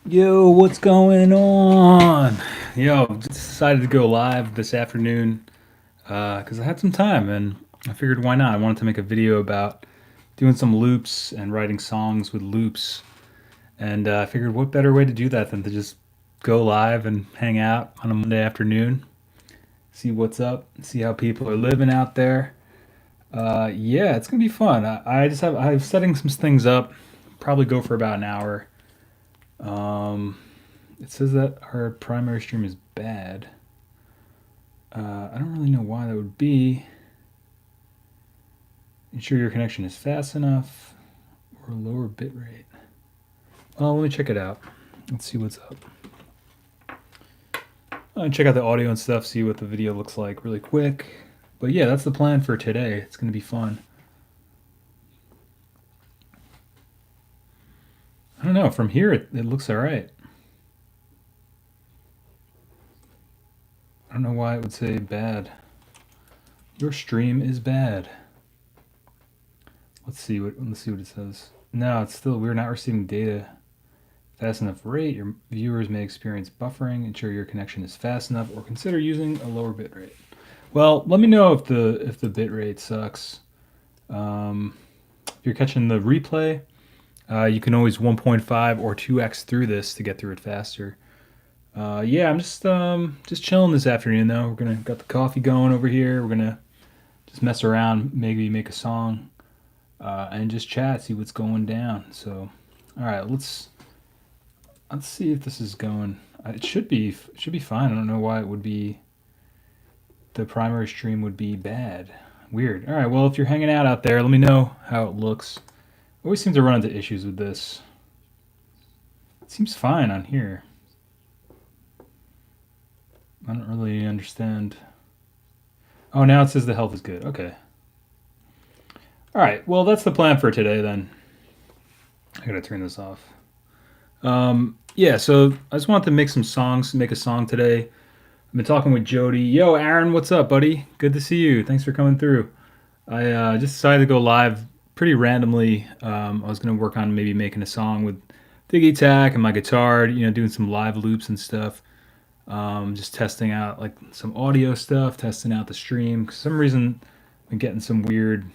Yo, what's going on? Yo, just decided to go live this afternoon because I had some time and I figured why not? I wanted to make a video about doing some loops and writing songs with loops. And I figured what better way to do that than to just go live and hang out on a Monday afternoon, see what's up, see how people are living out there. Yeah, it's gonna be fun. I'm setting some things up, probably go for about an hour. Um, It says that our primary stream is bad. I don't really know why that would be. Ensure your connection is fast enough or lower bit rate. Well, let me check it out. Let's see what's up. Check out the audio and stuff, see what the video looks like really quick. But yeah, that's the plan for today. It's going to be fun. I don't know. From here, it looks all right. I don't know why it would say bad. Your stream is bad. Let's see what it says. No, it's still we're not receiving data fast enough rate. Your viewers may experience buffering. Ensure your connection is fast enough, or consider using a lower bit rate. Well, let me know if the bit rate sucks. If you're catching the replay, you can always 1.5 or 2x through this to get through it faster. Yeah, I'm just chilling this afternoon though. We're gonna got the coffee going over here. We're gonna just mess around, maybe make a song, and just chat, see what's going down. So, all right, let's see if this is going. It should be fine. I don't know why it would be. The primary stream would be bad. Weird. All right. Well, if you're hanging out there, let me know how it looks. Always seem to run into issues with this. It seems fine on here. I don't really understand. Oh, now it says the health is good. Okay. All right. Well, that's the plan for today then. I gotta turn this off. Yeah. So I just wanted to make some songs. Make a song today. I've been talking with Jody. Yo, Aaron, what's up, buddy? Good to see you. Thanks for coming through. I just decided to go live pretty randomly. I was going to work on maybe making a song with Diggy Tech and my guitar, doing some live loops and stuff. Just testing out like some audio stuff, testing out the stream. For some reason, I've been getting some weird.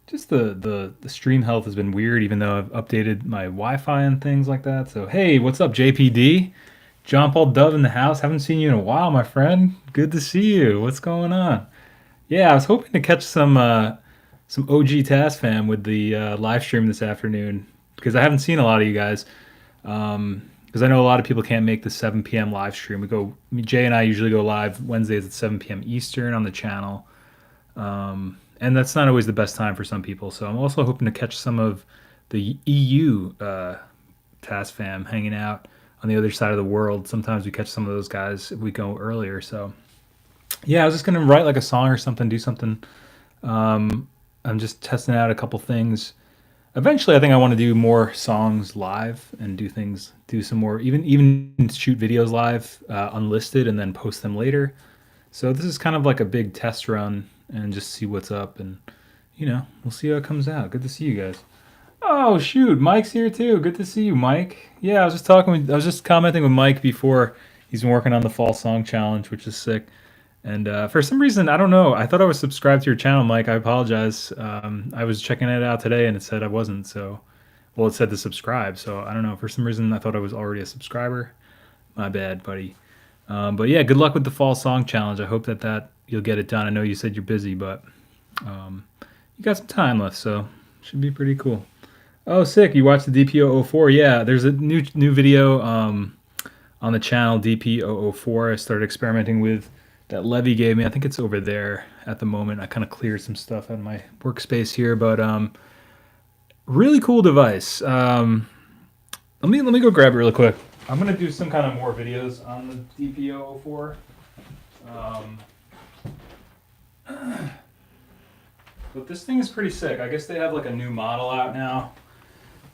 Just the stream health has been weird, even though I've updated my Wi-Fi and things like that. So hey, what's up, JPD? John Paul Dove in the house. Haven't seen you in a while, my friend. Good to see you. What's going on? Yeah, I was hoping to catch some OG Task fam with the live stream this afternoon because I haven't seen a lot of you guys. Because I know a lot of people can't make the 7 p.m. live stream. Jay and I usually go live Wednesdays at 7 p.m. Eastern on the channel, and that's not always the best time for some people. So I'm also hoping to catch some of the EU Task fam hanging out on the other side of the world. Sometimes we catch some of those guys if we go earlier. So yeah, I was just gonna write like a song or something, do something. I'm just testing out a couple things. Eventually, I think I want to do more songs live and do some more, even shoot videos live, unlisted, and then post them later. So this is kind of like a big test run and just see what's up, and we'll see how it comes out. Good to see you guys. Oh shoot, Mike's here too. Good to see you, Mike. Yeah, I was just commenting with Mike before. He's been working on the fall song challenge, which is sick. And for some reason, I don't know. I thought I was subscribed to your channel, Mike. I apologize. I was checking it out today, and it said I wasn't. So, well, it said to subscribe. So I don't know. For some reason, I thought I was already a subscriber. My bad, buddy. But yeah, good luck with the fall song challenge. I hope that you'll get it done. I know you said you're busy, but you got some time left, so should be pretty cool. Oh, sick! You watched the DP004? Yeah, there's a new video on the channel DP004. I started experimenting with that Levy gave me. I think it's over there at the moment. I kind of cleared some stuff out of my workspace here, but really cool device. Let me go grab it really quick. I'm gonna do some kind of more videos on the DP004. But this thing is pretty sick. I guess they have like a new model out now.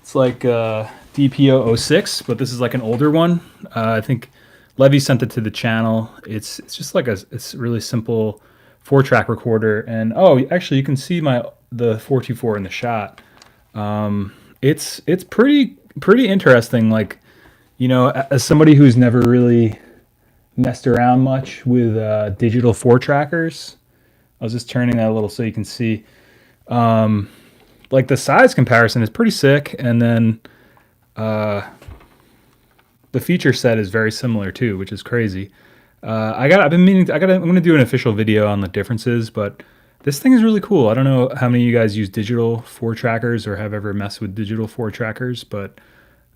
It's like DP006, but this is like an older one. I think Levy sent it to the channel. It's just like it's a really simple 4-track recorder. And oh, actually, you can see the 424 in the shot. It's pretty pretty interesting. Like, as somebody who's never really messed around much with digital four trackers, I was just turning that a little so you can see. Like the size comparison is pretty sick, and then the feature set is very similar too, which is crazy. I've been meaning. I'm gonna do an official video on the differences, but this thing is really cool. I don't know how many of you guys use digital four trackers or have ever messed with digital four trackers, but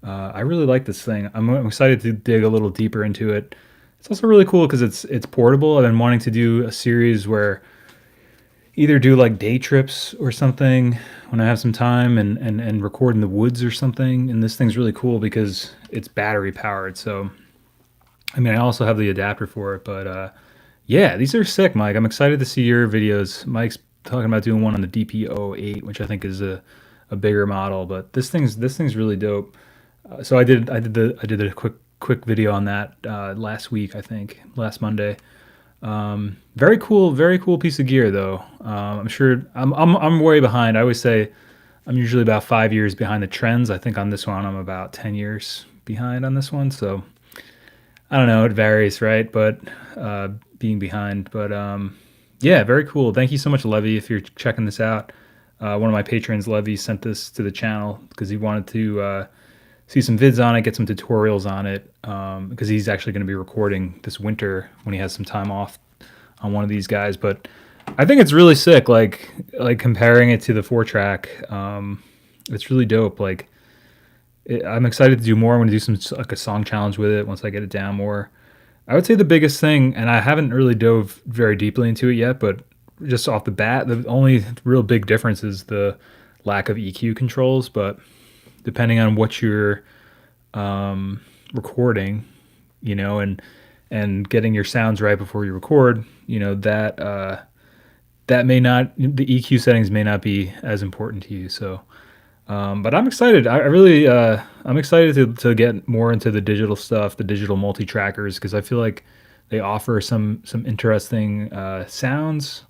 I really like this thing. I'm excited to dig a little deeper into it. It's also really cool because it's portable. I've been wanting to do a series where either do like day trips or something when I have some time and record in the woods or something. And this thing's really cool because it's battery powered. So, I mean, I also have the adapter for it, but yeah, these are sick, Mike. I'm excited to see your videos. Mike's talking about doing one on the DP08, which I think is a bigger model, but this thing's really dope. So I did a quick video on that last week, I think, last Monday. Very cool piece of gear though. I'm sure I'm way behind. I always say I'm usually about 5 years behind the trends. I think on this one I'm about 10 years behind on this one. So I don't know. It varies, right? But being behind. But yeah, very cool. Thank you so much, Levy, if you're checking this out. One of my patrons, Levy, sent this to the channel because he wanted to see some vids on it, get some tutorials on it, because he's actually going to be recording this winter when he has some time off on one of these guys. But I think it's really sick. Like comparing it to the 4-track, it's really dope. Like I'm excited to do more. I'm going to do some like a song challenge with it once I get it down more. I would say the biggest thing, and I haven't really dove very deeply into it yet, but just off the bat, the only real big difference is the lack of EQ controls. But depending on what you're recording, and getting your sounds right before you record, that may not, the EQ settings may not be as important to you. So, but I'm excited. I really, I'm excited to get more into the digital stuff, the digital multi-trackers, because I feel like they offer some interesting sounds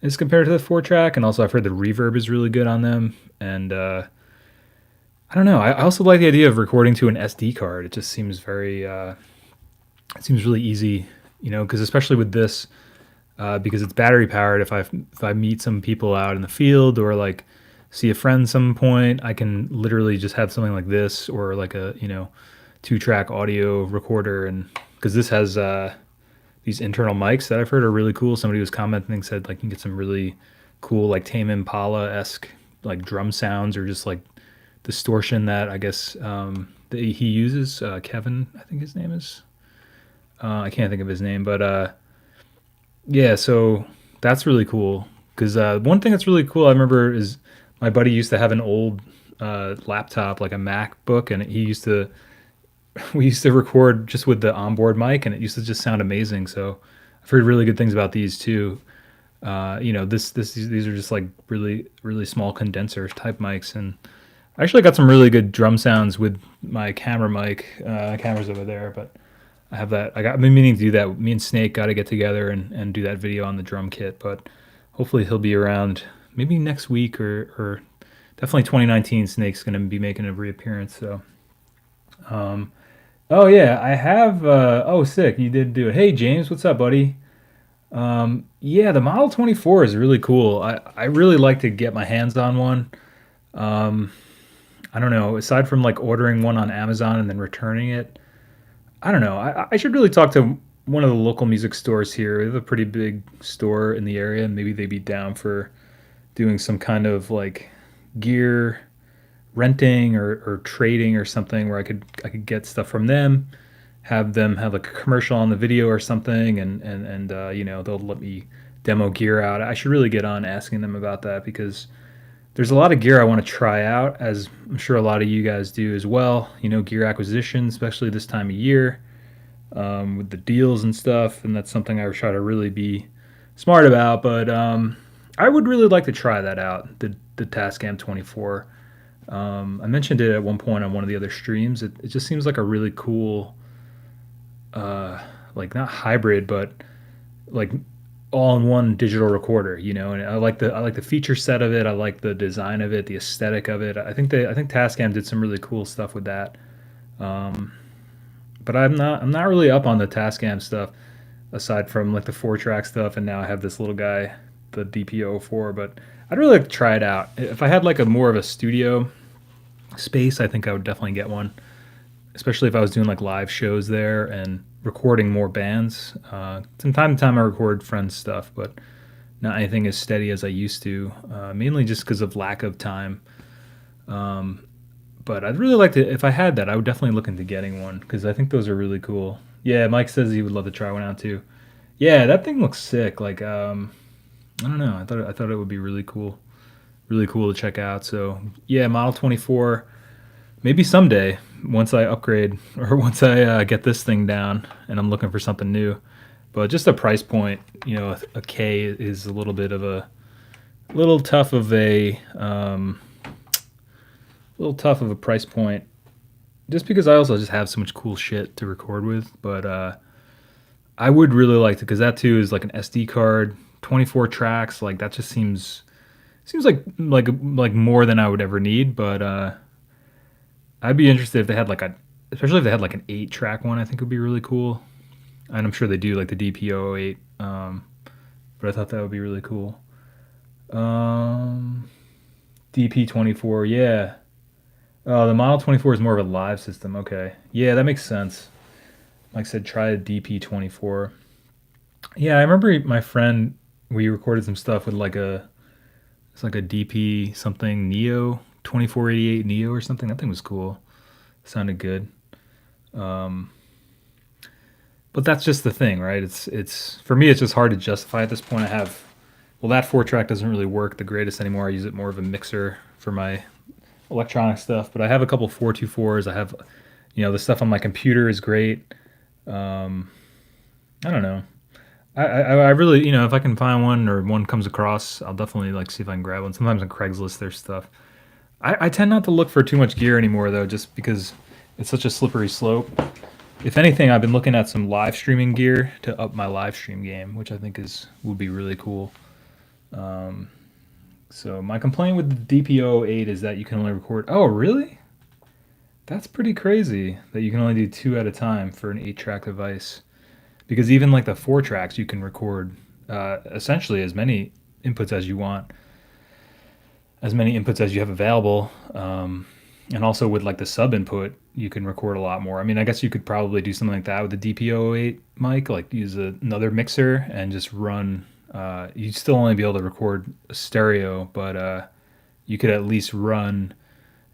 as compared to the 4-track, and also I've heard the reverb is really good on them, and I don't know. I also like the idea of recording to an SD card. It just seems very, it seems really easy, because especially with this, because it's battery powered. If I meet some people out in the field or like see a friend some point, I can literally just have something like this or like a 2-track audio recorder, and because this has these internal mics that I've heard are really cool. Somebody was commenting, said like you can get some really cool like Tame Impala-esque like drum sounds or just like distortion that I guess that he uses. Kevin, I think his name is. I can't think of his name, but yeah, so that's really cool. Because one thing that's really cool, I remember, is my buddy used to have an old laptop, like a MacBook, and we used to record just with the onboard mic, and it used to just sound amazing. So I've heard really good things about these too. These are just like really really small condenser type mics, and I actually got some really good drum sounds with my camera mic. Camera's over there, but I have that. I've been meaning to do that. Me and Snake got to get together and do that video on the drum kit, but hopefully he'll be around maybe next week or definitely 2019. Snake's going to be making a reappearance. So, oh yeah, I have. Oh, sick! You did do it. Hey James, what's up, buddy? Yeah, the Model 24 is really cool. I really like to get my hands on one. I don't know. Aside from like ordering one on Amazon and then returning it, I don't know. I should really talk to one of the local music stores here. We have a pretty big store in the area, and maybe they'd be down for doing some kind of like gear renting or trading or something where I could get stuff from them have like a commercial on the video or something, and they'll let me demo gear out. I should really get on asking them about that because there's a lot of gear I want to try out, as I'm sure a lot of you guys do as well. Gear acquisition, especially this time of year, with the deals and stuff, and that's something I try to really be smart about. But I would really like to try that out, the Tascam 24. I mentioned it at one point on one of the other streams. It just seems like a really cool, like not hybrid, but like all-in-one digital recorder, you know, and I like the feature set of it. I like the design of it, the aesthetic of it. I think Tascam did some really cool stuff with that. Um, but I'm not really up on the Tascam stuff aside from like the four track stuff, and now I have this little guy, the DPO4. But I'd really like to try it out. If I had like a more of a studio space, I think I would definitely get one, especially if I was doing like live shows there and recording more bands. From time to time, I record friends' stuff, but not anything as steady as I used to, mainly just because of lack of time. Um, but I'd really like to, if I had that, I would definitely look into getting one because I think those are really cool. Yeah, Mike says he would love to try one out too. Yeah, that thing looks sick. Like, I don't know. I thought it would be really cool to check out. So yeah, Model 24. Maybe someday, once I upgrade or once I get this thing down and I'm looking for something new. But just a price point, you know, a K is a little bit of a little tough of a price point. Just because I also just have so much cool shit to record with, but I would really like to, because that too is like an SD card, 24 tracks. Like that just seems like more than I would ever need. But I'd be interested if they had like especially if they had like an 8 track one. I think would be really cool, and I'm sure they do like the DPO8. But I thought that would be really cool. Um, DP24, yeah. Oh, the Model 24 is more of a live system. Okay, yeah, that makes sense. Like I said, try a DP24. Yeah, I remember my friend. We recorded some stuff with it's like a DP something Neo 2488 Neo or something. That thing was cool. Sounded good. Um, but that's just the thing, right? It's for me. It's just hard to justify at this point. I have well, that 4 track doesn't really work the greatest anymore. I use it more of a mixer for my electronic stuff. But I have a couple 424s. I have, you know, the stuff on my computer is great. Um, I don't know. I really, you know, if I can find one or one comes across, I'll definitely like see if I can grab one. Sometimes on Craigslist there's stuff. I tend not to look for too much gear anymore though, just because it's such a slippery slope. If anything, I've been looking at some live streaming gear to up my live stream game, which I think is would be really cool. Um, so my complaint with the DPO8 is that you can only record. Oh, really? That's pretty crazy that you can only do two at a time for an 8 track device. Because even like the 4 tracks, you can record essentially as many inputs as you want, as many inputs as you have available. And also with like the sub input, you can record a lot more. I mean, I guess you could probably do something like that with the DPO8 mic, like use another mixer and just run. You'd still only be able to record stereo, but you could at least run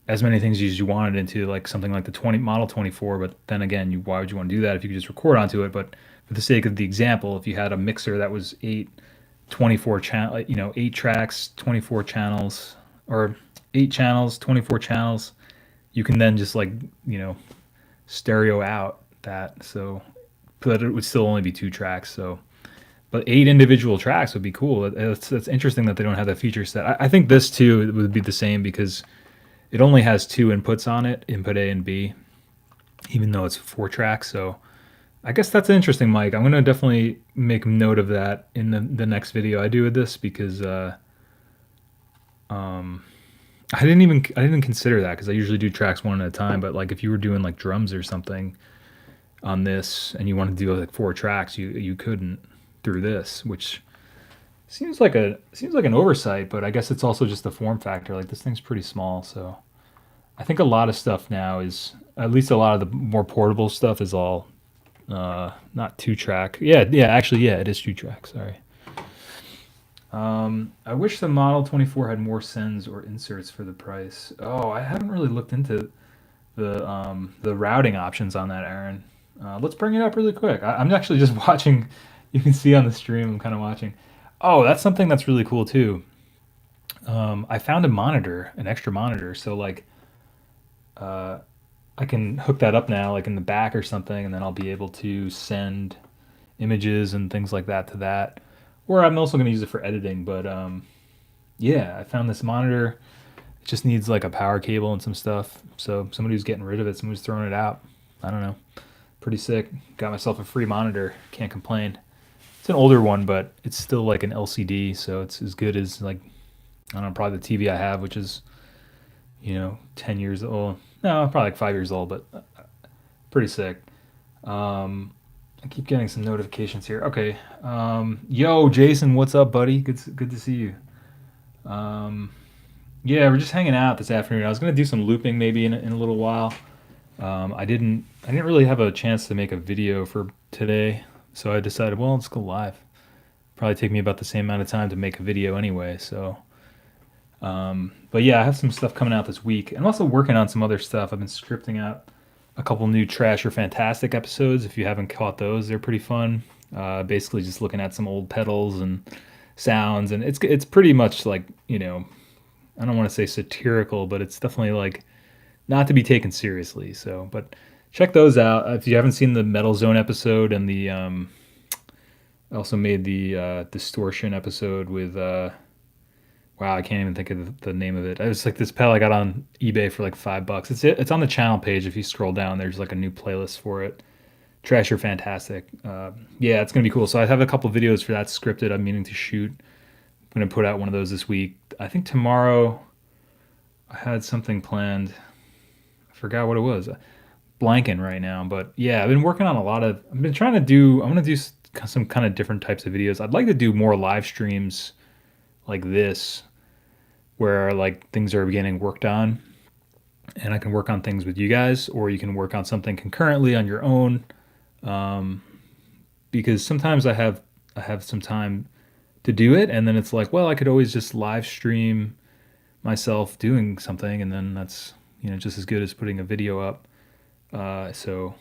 as many things as you wanted into like something like the 20 Model 24. But then again, why would you want to do that if you could just record onto it? But for the sake of the example, if you had a mixer that was 24 channel, you know, 8 tracks, 24 channels, or 8 channels, 24 channels, you can then just like, you know, stereo out that. So, but it would still only be 2 tracks. So, but 8 individual tracks would be cool. That's interesting that they don't have that feature set. I think this too would be the same because it only has 2 inputs on it, input A and B, even though it's 4 tracks. So I guess that's interesting, Mike. I'm gonna definitely make note of that in the next video I do with this because um, I didn't consider that because I usually do tracks one at a time. But like if you were doing like drums or something on this and you wanted to do like 4 tracks, you couldn't through this, which seems like an oversight. But I guess it's also just the form factor. Like this thing's pretty small, so I think a lot of stuff now is at least a lot of the more portable stuff is all not 2 track. Yeah, actually, yeah, it is 2 tracks. Sorry. I wish the Model 24 had more sends or inserts for the price. Oh, I haven't really looked into the routing options on that, Aaron. Let's bring it up really quick. I'm actually just watching. You can see on the stream. I'm kind of watching. Oh, that's something that's really cool too. I found a monitor, an extra monitor. So like, uh, I can hook that up now, like in the back or something, and then I'll be able to send images and things like that to that. Or I'm also going to use it for editing. But yeah, I found this monitor. It just needs like a power cable and some stuff. So somebody was getting rid of it. Somebody was throwing it out. I don't know. Pretty sick. Got myself a free monitor. Can't complain. It's an older one, but it's still like an LCD, so it's as good as like I don't know, probably the TV I have, which is 10 years old. No, probably like 5 years old, but pretty sick. Um, I keep getting some notifications here. Okay, yo, Jason, what's up, buddy? Good to see you. Um, yeah, we're just hanging out this afternoon. I was gonna do some looping maybe in a little while. I didn't really have a chance to make a video for today, so I decided, well, let's go live. Probably take me about the same amount of time to make a video anyway. So, but yeah, I have some stuff coming out this week. I'm also working on some other stuff. I've been scripting out a couple new Trash or Fantastic episodes. If you haven't caught those, they're pretty fun. Basically, just looking at some old pedals and sounds, and it's pretty much like I don't want to say satirical, but it's definitely like not to be taken seriously. So, but check those out if you haven't seen the Metal Zone episode and the I also made the distortion episode with wow, I can't even think of the name of it. It was like this pedal I got on eBay for like $5. It's on the channel page. If you scroll down, there's like a new playlist for it. Trash or Fantastic. Yeah, it's gonna be cool. So I have a couple videos for that scripted. I'm meaning to shoot. I'm gonna put out one of those this week. I think tomorrow I had something planned. I forgot what it was. Blanking right now, but yeah, I've been working on a lot of. I've been trying to do. I'm gonna do some kind of different types of videos. I'd like to do more live streams like this, where like things are getting worked on, and I can work on things with you guys, or you can work on something concurrently on your own. Um, because sometimes I have some time to do it, and then it's like, well, I could always just live stream myself doing something, and then that's just as good as putting a video up. So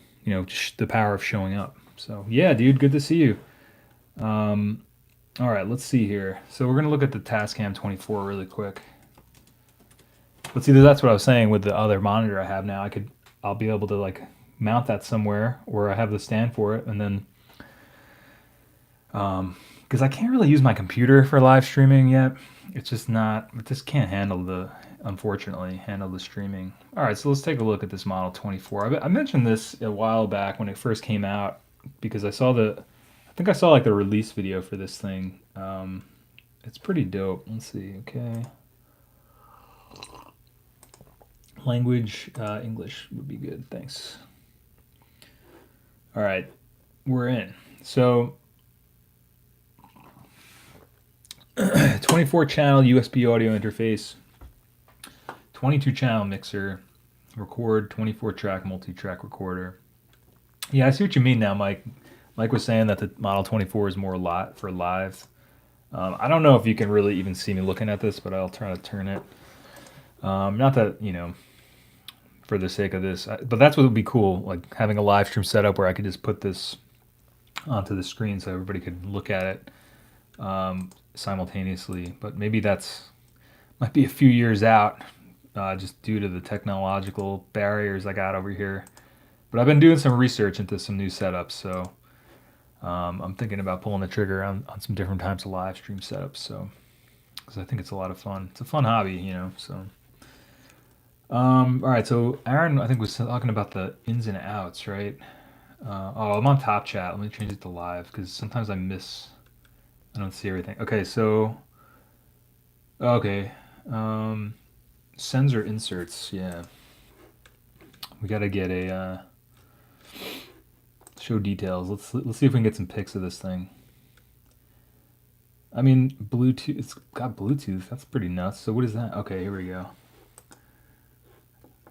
just the power of showing up. So yeah, dude, good to see you. Um, all right, let's see here. So we're gonna look at the Tascam 24 really quick. Let's see. That's what I was saying with the other monitor I have now. I'll be able to like mount that somewhere where I have the stand for it, and then because I can't really use my computer for live streaming yet. It's just not. It just can't unfortunately handle the streaming. All right, so let's take a look at this Model 24. I mentioned this a while back when it first came out because I think I saw like the release video for this thing. It's pretty dope. Let's see. Okay. Language, English would be good. Thanks. All right, we're in. So 24 channel USB audio interface, 22 channel mixer, record 24 track multi-track recorder. Yeah, I see what you mean now, Mike. Mike was saying that the Model 24 is more lot for live. I don't know if you can really even see me looking at this, but I'll try to turn it. Not that, for the sake of this, but that's what would be cool, like having a live stream setup where I could just put this onto the screen so everybody could look at it simultaneously. But maybe might be a few years out, just due to the technological barriers I got over here. But I've been doing some research into some new setups, so I'm thinking about pulling the trigger on some different types of live stream setups. So, because I think it's a lot of fun. It's a fun hobby, So, all right. So Aaron, I think was talking about the ins and outs, right? I'm on Top Chat. Let me change it to live because sometimes I don't see everything. Okay, so okay, sensor inserts. Yeah, we gotta get a show details. Let's see if we can get some pics of this thing. I mean, Bluetooth. It's got Bluetooth. That's pretty nuts. So what is that? Okay, here we go.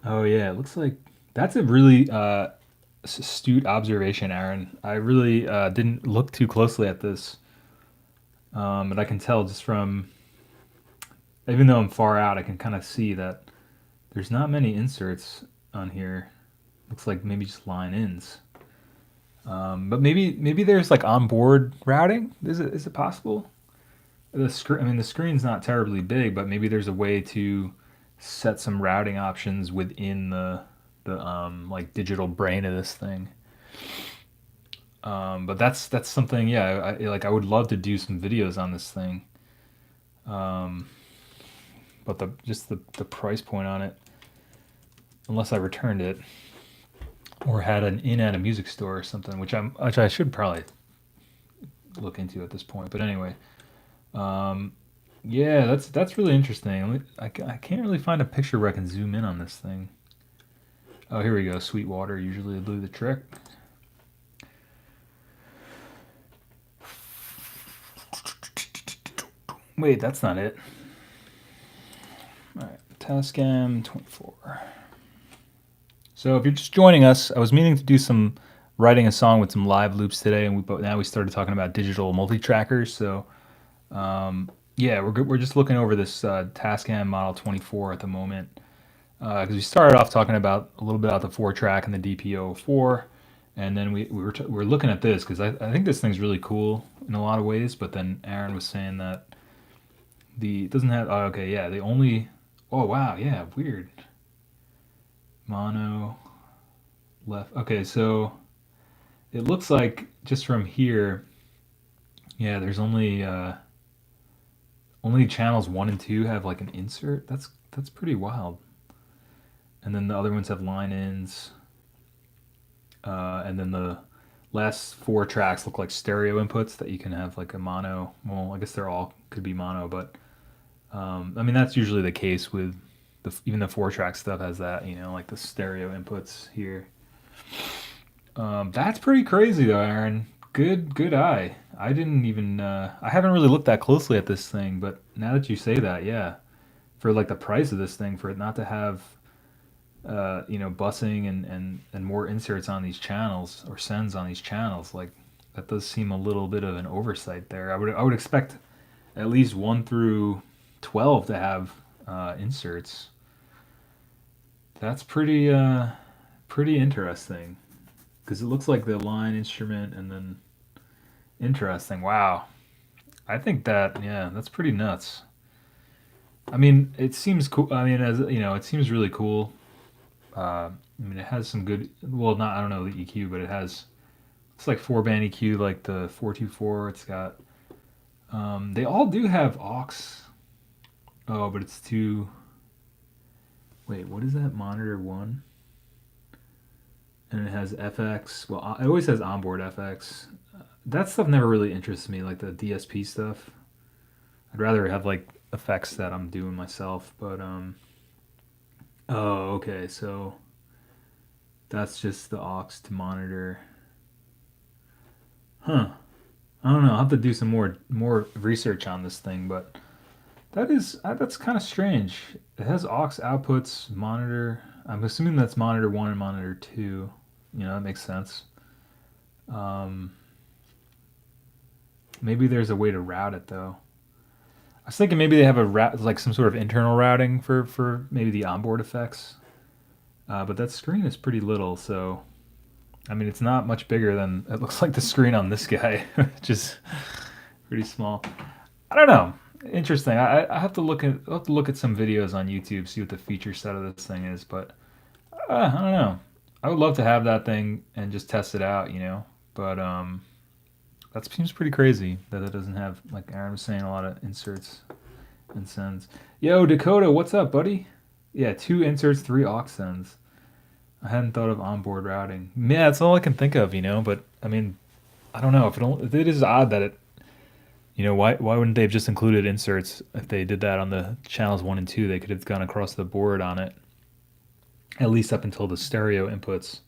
Oh yeah, it looks like that's a really astute observation, Aaron. I really didn't look too closely at this, but I can tell just from even though I'm far out, I can kind of see that there's not many inserts on here. Looks like maybe just line ins. But maybe there's like onboard routing. Is it possible? The screen's not terribly big, but maybe there's a way to set some routing options within the like digital brain of this thing. But that's something. Yeah, I would love to do some videos on this thing. But the price point on it, unless I returned it or had an in at a music store or something, which I should probably look into at this point. But anyway, um, yeah, that's really interesting. I can't really find a picture where I can zoom in on this thing. Oh, here we go. Sweetwater usually do the trick. Wait, that's not it. All right, Tascam 24. So if you're just joining us, I was meaning to do some writing a song with some live loops today, and now we started talking about digital multi-trackers. So yeah, we're just looking over this Tascam Model 24 at the moment because we started off talking about a little bit about the 4-track and the DPO4, and then we're looking at this because I think this thing's really cool in a lot of ways. But then Aaron was saying that it doesn't have. Oh, okay, yeah, the only. Oh wow, yeah, weird. Mono left. Okay, so it looks like just from here, yeah, there's only channels 1 and 2 have like an insert. That's pretty wild. And then the other ones have line ins. And then the last 4 tracks look like stereo inputs that you can have like a mono. Well, I guess they're all could be mono, but I mean that's usually the case with even the 4-track stuff has that, like the stereo inputs here. That's pretty crazy though, Aaron. Good eye. I didn't even. I haven't really looked that closely at this thing, but now that you say that, yeah, for like the price of this thing, for it not to have, busing and more inserts on these channels or sends on these channels, like that does seem a little bit of an oversight there. I would expect at least 1 through 12 to have inserts. That's pretty interesting because it looks like the line instrument and then interesting. Wow. I think yeah, that's pretty nuts. I mean, it seems cool. I mean, as you know, it seems really cool. I mean, it has some good. Well, not I don't know the EQ, but it's like 4-band EQ, like the 424. It's got. They all do have aux. Oh, but it's two. Wait, what is that? Monitor 1, and it has FX. Well, it always has onboard FX. That stuff never really interests me, like the DSP stuff. I'd rather have like effects that I'm doing myself. But oh, okay, so that's just the aux to monitor. Huh. I don't know. I'll have to do some more research on this thing, but that's kind of strange. It has aux outputs, monitor. I'm assuming that's monitor 1 and monitor 2. That makes sense. Um, Maybe there's a way to route it though. I was thinking maybe they have a route, like some sort of internal routing for maybe the onboard effects. But that screen is pretty little, so I mean it's not much bigger than it looks like the screen on this guy, which is pretty small. I don't know. Interesting. I I'll have to look at some videos on YouTube, see what the feature set of this thing is. But I don't know. I would love to have that thing and just test it out. But that seems pretty crazy that it doesn't have, like Aaron was saying, a lot of inserts and sends. Yo, Dakota, what's up, buddy? Yeah, 2 inserts, 3 aux sends. I hadn't thought of onboard routing. Yeah, that's all I can think of. But I mean, I don't know if it is odd that it. Why wouldn't they have just included inserts if they did that on the channels 1 and 2? They could have gone across the board on it, at least up until the stereo inputs.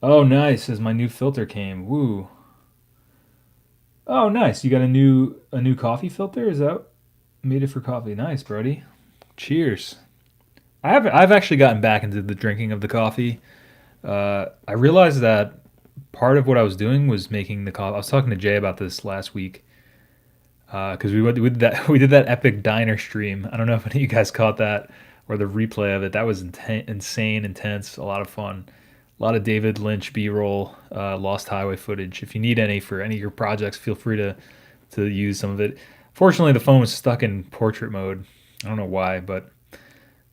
Oh, nice! As my new filter came, woo. Oh, nice! You got a new coffee filter? Is that made it for coffee? Nice, Brody. Cheers. I've actually gotten back into the drinking of the coffee. I realized that part of what I was doing was making the coffee. I was talking to Jay about this last week because we did that we did that epic diner stream. I don't know if any of you guys caught that or the replay of it. That was insane, intense, a lot of fun, a lot of David Lynch B-roll, Lost Highway footage. If you need any for any of your projects, feel free to use some of it. Fortunately, the phone was stuck in portrait mode. I don't know why, but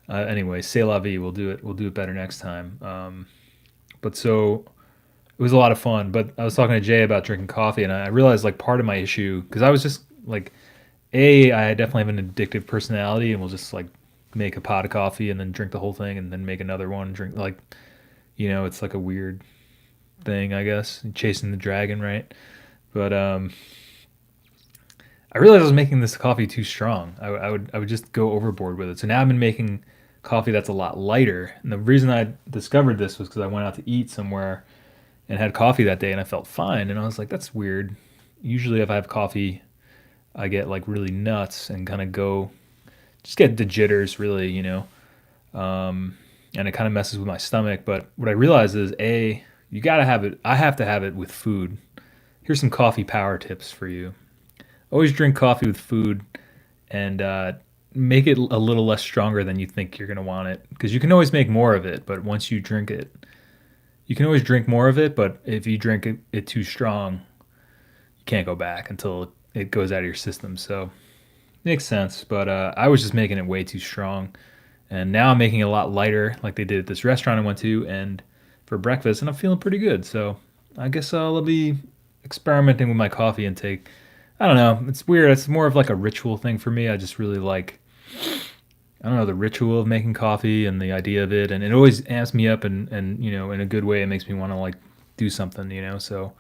anyway, c'est la vie. We'll do it. We'll do it better next time. But so it was a lot of fun. But I was talking to Jay about drinking coffee, and I realized like part of my issue because I was just like, I definitely have an addictive personality, and we'll just like make a pot of coffee and then drink the whole thing, and then make another one. Drink it's like a weird thing, I guess, chasing the dragon, right? But I realized I was making this coffee too strong. I would just go overboard with it. So now I've been making coffee that's a lot lighter. And the reason I discovered this was because I went out to eat somewhere and had coffee that day, and I felt fine. And I was like, that's weird. Usually, if I have coffee, I get like really nuts and kind of go just get the jitters, really, and it kind of messes with my stomach. But what I realized is, you gotta have it. I have to have it with food. Here's some coffee power tips for you. Always drink coffee with food, and make it a little less stronger than you think you're gonna want it, because you can always make more of it. But once you drink it, you can always drink more of it. But if you drink it too strong, you can't go back until it goes out of your system. So makes sense. But I was just making it way too strong. And now I'm making it a lot lighter, like they did at this restaurant I went to, and for breakfast, and I'm feeling pretty good. So I guess I'll be experimenting with my coffee intake. I don't know. It's weird. It's more of like a ritual thing for me. I just really like, I don't know, the ritual of making coffee and the idea of it, and it always amps me up, and in a good way. It makes me want to like do something. So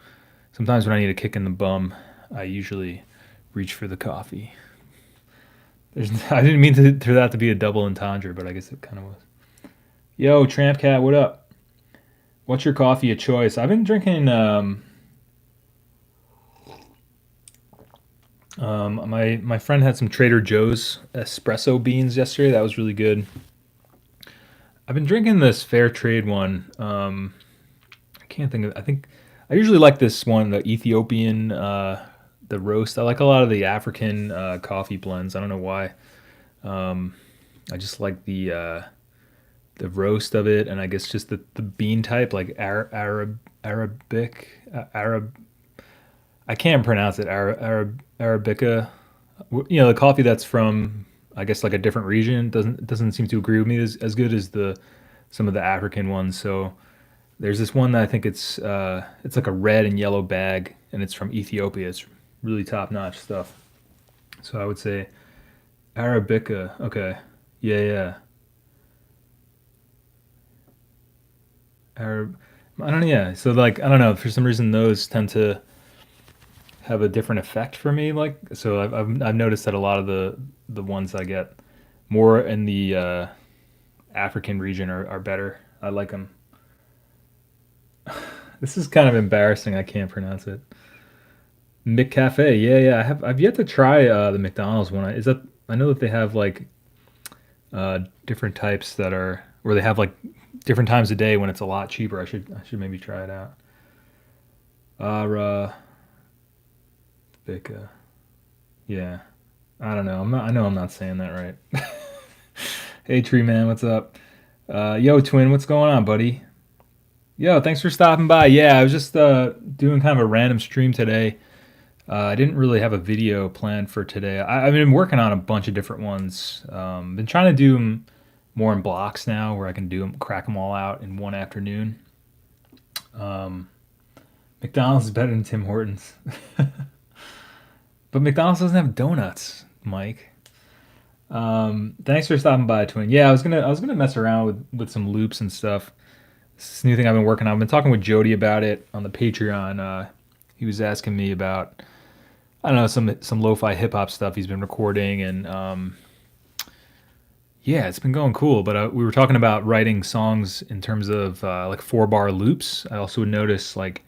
sometimes when I need a kick in the bum, I usually reach for the coffee. I didn't mean for that to be a double entendre, but I guess it kind of was. Yo, Tramp Cat, what up? What's your coffee of choice? I've been drinking. My friend had some Trader Joe's espresso beans yesterday. That was really good. I've been drinking this fair trade one. I can't think of. I think I usually like this one, the Ethiopian, the roast. I like a lot of the African coffee blends. I don't know why. Um, I just like the roast of it, and I guess just the bean type, like Arabic, Arab. I can't pronounce it. Arabica. The coffee that's from, I guess, like a different region doesn't seem to agree with me as good as the some of the African ones. So there's this one that I think it's like a red and yellow bag, and it's from Ethiopia. It's really top notch stuff. So I would say Arabica. Okay. Yeah, yeah. Arab. I don't know. Yeah. So like I don't know. For some reason, those tend to have a different effect for me. Like so, I've noticed that a lot of the ones I get more in the African region are better. I like them. This is kind of embarrassing. I can't pronounce it. McCafe. Yeah, yeah. I've yet to try the McDonald's one. Is that I know that they have like different types that are where they have like different times a day when it's a lot cheaper. I should maybe try it out. Arabica. Yeah. I don't know. I know I'm not saying that right. Hey, Tree Man, what's up? Yo, Twin, what's going on, buddy? Yo, thanks for stopping by. Yeah, I was just doing kind of a random stream today. I didn't really have a video planned for today. I've been working on a bunch of different ones. Been trying to do them more in blocks now, where I can do them, crack them all out in one afternoon. Um, McDonald's is better than Tim Hortons, but McDonald's doesn't have donuts, Mike. Thanks for stopping by, Twin. Yeah, I was gonna mess around with some loops and stuff. This is a new thing I've been working on. I've been talking with Jody about it on the Patreon. He was asking me about I don't know some lo-fi hip hop stuff he's been recording, and yeah, it's been going cool. But we were talking about writing songs in terms of like 4 bar loops. I also noticed like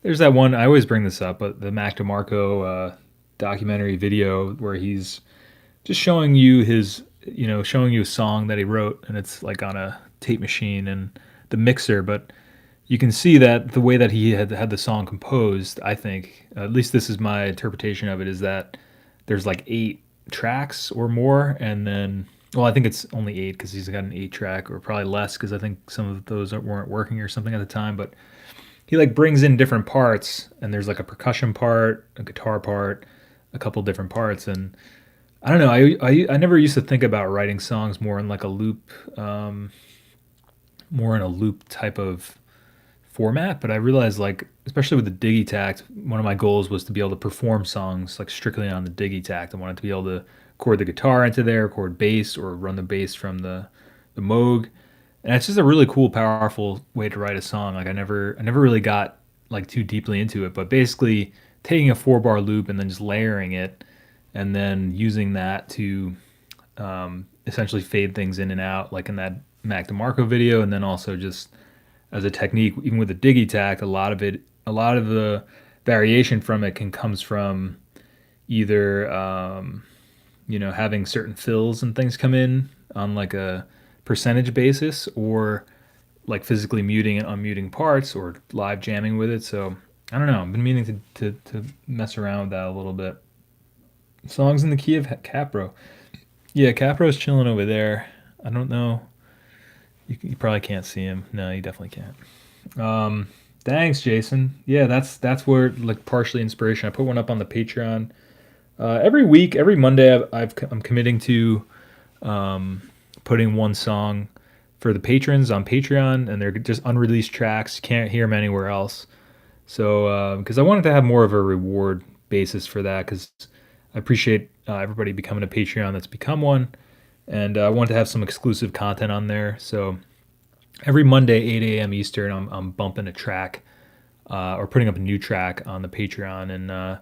there's that one I always bring this up, but the Mac DeMarco documentary video where he's just showing you a song that he wrote, and it's like on a tape machine and the mixer, but you can see that the way that he had the song composed, I think, at least this is my interpretation of it, is that there's like 8 tracks or more, and then, well, I think it's only 8 because he's got an 8 track, or probably less because I think some of those weren't working or something at the time, but he like brings in different parts, and there's like a percussion part, a guitar part, a couple different parts, and I don't know. I never used to think about writing songs more in like a loop, more in a loop type of format. But I realized like, especially with the Digitakt, one of my goals was to be able to perform songs like strictly on the Digitakt. I wanted to be able to chord the guitar into there, chord bass, or run the bass from the Moog. And it's just a really cool, powerful way to write a song. Like I never really got like too deeply into it, but basically taking a 4-bar loop and then just layering it, and then using that to essentially fade things in and out, like in that Mac DeMarco video, and then also just as a technique, even with the Digitakt, a lot of the variation from it can comes from either having certain fills and things come in on like a percentage basis, or like physically muting and unmuting parts, or live jamming with it. So I don't know. I've been meaning to mess around with that a little bit. Songs in the key of Capro. Yeah, Capro's chilling over there. I don't know. You probably can't see him. No, you definitely can't. Thanks, Jason. Yeah, that's where like partially inspiration. I put one up on the Patreon every week. Every Monday, I'm committing to putting one song for the patrons on Patreon, and they're just unreleased tracks. You can't hear them anywhere else. So, because I wanted to have more of a reward basis for that, because I appreciate everybody becoming a Patreon that's become one, and I wanted to have some exclusive content on there. So every Monday, 8 a.m. Eastern, I'm bumping a track or putting up a new track on the Patreon, and I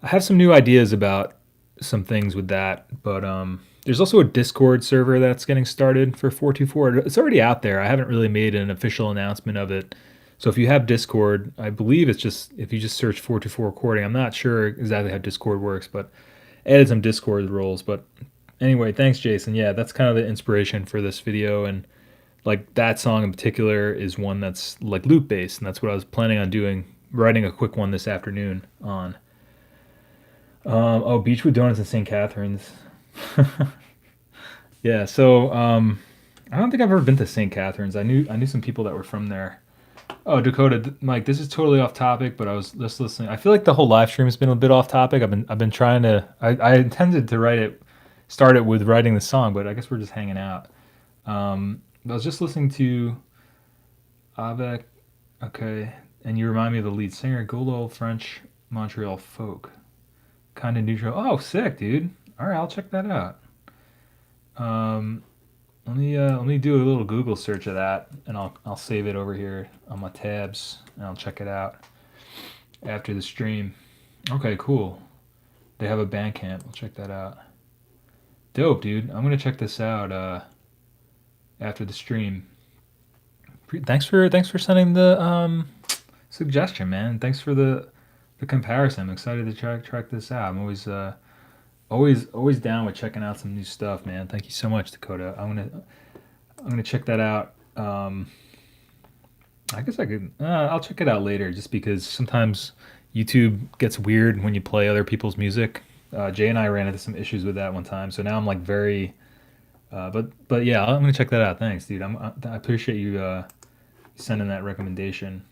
have some new ideas about some things with that. But there's also a Discord server that's getting started for 424. It's already out there. I haven't really made an official announcement of it. So if you have Discord, I believe it's just if you just search 424 recording. I'm not sure exactly how Discord works, but I added some Discord roles. But anyway, thanks, Jason. Yeah, that's kind of the inspiration for this video, and like that song in particular is one that's like loop based, and that's what I was planning on doing, writing a quick one this afternoon on. Oh, Beechwood Donuts in St. Catherines. Yeah, so I don't think I've ever been to St. Catherines. I knew some people that were from there. Oh, Dakota, Mike, this is totally off topic, but I was just listening. I feel like the whole live stream has been a bit off topic. I've been trying to. I intended to start it with writing the song, but I guess we're just hanging out. I was just listening to Avec. Okay, and you remind me of the lead singer, good old French Montreal folk, kind of neutral. Oh, sick, dude. All right, I'll check that out. Um, let me do a little Google search of that, and I'll save it over here on my tabs, and I'll check it out after the stream. Okay, cool. They have a Bandcamp. I'll check that out. Dope, dude. I'm gonna check this out after the stream. Thanks for sending the suggestion, man. Thanks for the comparison. I'm excited to track this out. I'm always down with checking out some new stuff, man. Thank you so much, Dakota. I'm gonna check that out. I guess I could. I'll check it out later, just because sometimes YouTube gets weird when you play other people's music. Jay and I ran into some issues with that one time, so now I'm like very. But yeah, I'm gonna check that out. Thanks, dude. I appreciate you sending that recommendation.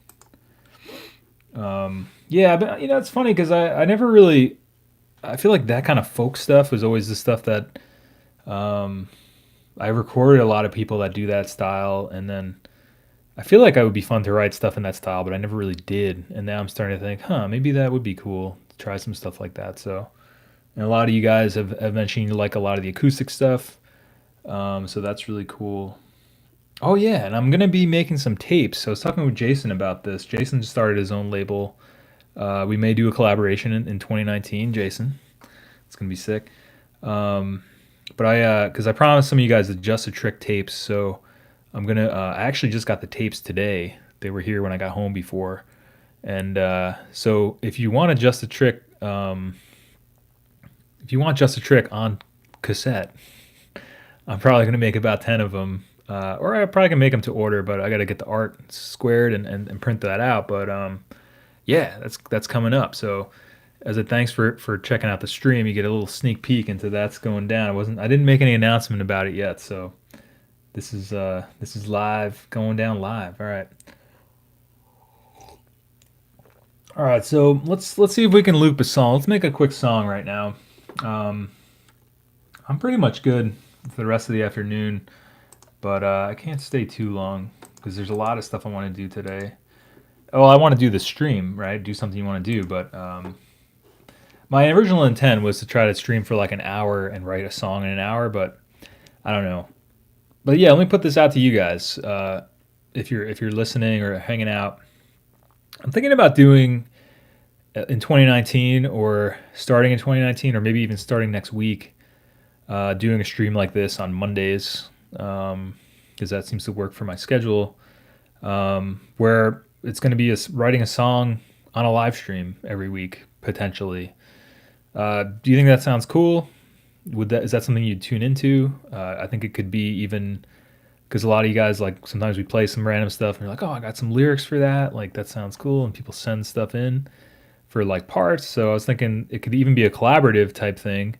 Yeah, but it's funny because I never really. I feel like that kind of folk stuff was always the stuff that I recorded a lot of people that do that style, and then I feel like I would be fun to write stuff in that style, but I never really did. And now I'm starting to think, maybe that would be cool to try some stuff like that. So, and a lot of you guys have mentioned you like a lot of the acoustic stuff, so that's really cool. Oh yeah, and I'm gonna be making some tapes. So I was talking with Jason about this. Jason just started his own label. We may do a collaboration in 2019, Jason. It's gonna be sick. But because I promised some of you guys the Just a Trick tapes, so I'm gonna. I actually just got the tapes today. They were here when I got home before, and so if you want a Just a Trick, if you want Just a Trick on cassette, I'm probably gonna make about 10 of them, or I probably can make them to order, but I got to get the art squared and print that out. But yeah, that's coming up. So as a thanks for checking out the stream, you get a little sneak peek into that's going down. I didn't make any announcement about it yet, so this is live, going down live. All right. So let's see if we can loop a song. Let's make a quick song right now. Um, I'm pretty much good for the rest of the afternoon, but I can't stay too long because there's a lot of stuff I want to do today. Oh, I want to do the stream, right? Do something you want to do, but my original intent was to try to stream for like an hour and write a song in an hour, but I don't know. But yeah, let me put this out to you guys. If you're listening or hanging out, I'm thinking about doing in 2019 or starting in 2019 or maybe even starting next week, doing a stream like this on Mondays, because that seems to work for my schedule, where it's going to be writing a song on a live stream every week potentially. Do you think that sounds cool? Is that something you'd tune into? I think it could be even because a lot of you guys, like, sometimes we play some random stuff and you're like, oh, I got some lyrics for that. Like, that sounds cool, and people send stuff in for like parts. So I was thinking it could even be a collaborative type thing.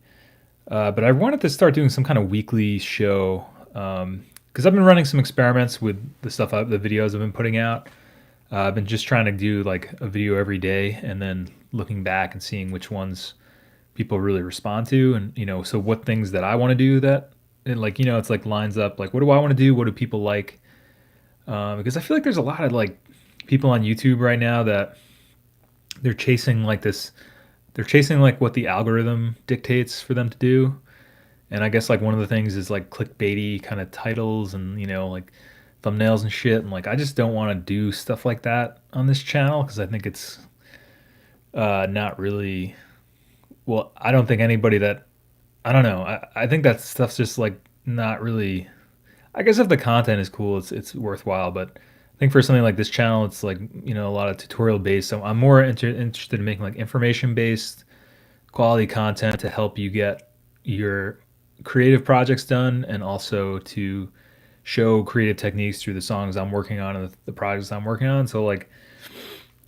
But I wanted to start doing some kind of weekly show because I've been running some experiments with the videos I've been putting out. I've been just trying to do like a video every day and then looking back and seeing which ones people really respond to, and so what things that I want to do that, and like, it's like lines up, like, what do I want to do, what do people like, because I feel like there's a lot of like people on YouTube right now that they're chasing like this, they're chasing like what the algorithm dictates for them to do. And I guess like one of the things is like clickbaity kind of titles and like thumbnails and shit, and like I just don't want to do stuff like that on this channel because I think it's not really, well, I don't think anybody that, I don't know, I think that stuff's just like not really, I guess if the content is cool, it's worthwhile. But I think for something like this channel, it's like, a lot of tutorial based. So I'm more interested in making like information based quality content to help you get your creative projects done, and also to show creative techniques through the songs I'm working on and the projects I'm working on. So like,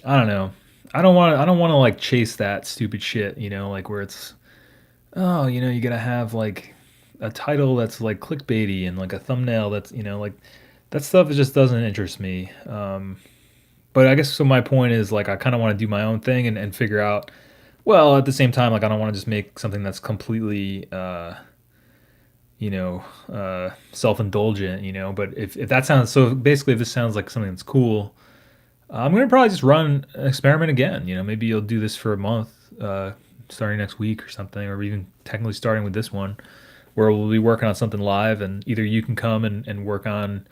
I don't know. I don't want to like chase that stupid shit, like where it's, oh, you gotta have like a title that's like clickbaity and like a thumbnail that's, like that stuff just doesn't interest me. But I guess so. My point is like I kind of want to do my own thing and figure out. Well, at the same time, like I don't want to just make something that's completely, self-indulgent. But if that sounds so, basically, if this sounds like something that's cool, I'm gonna probably just run an experiment again. Maybe you'll do this for a month, starting next week or something, or even technically starting with this one, where we'll be working on something live, and either you can come and work on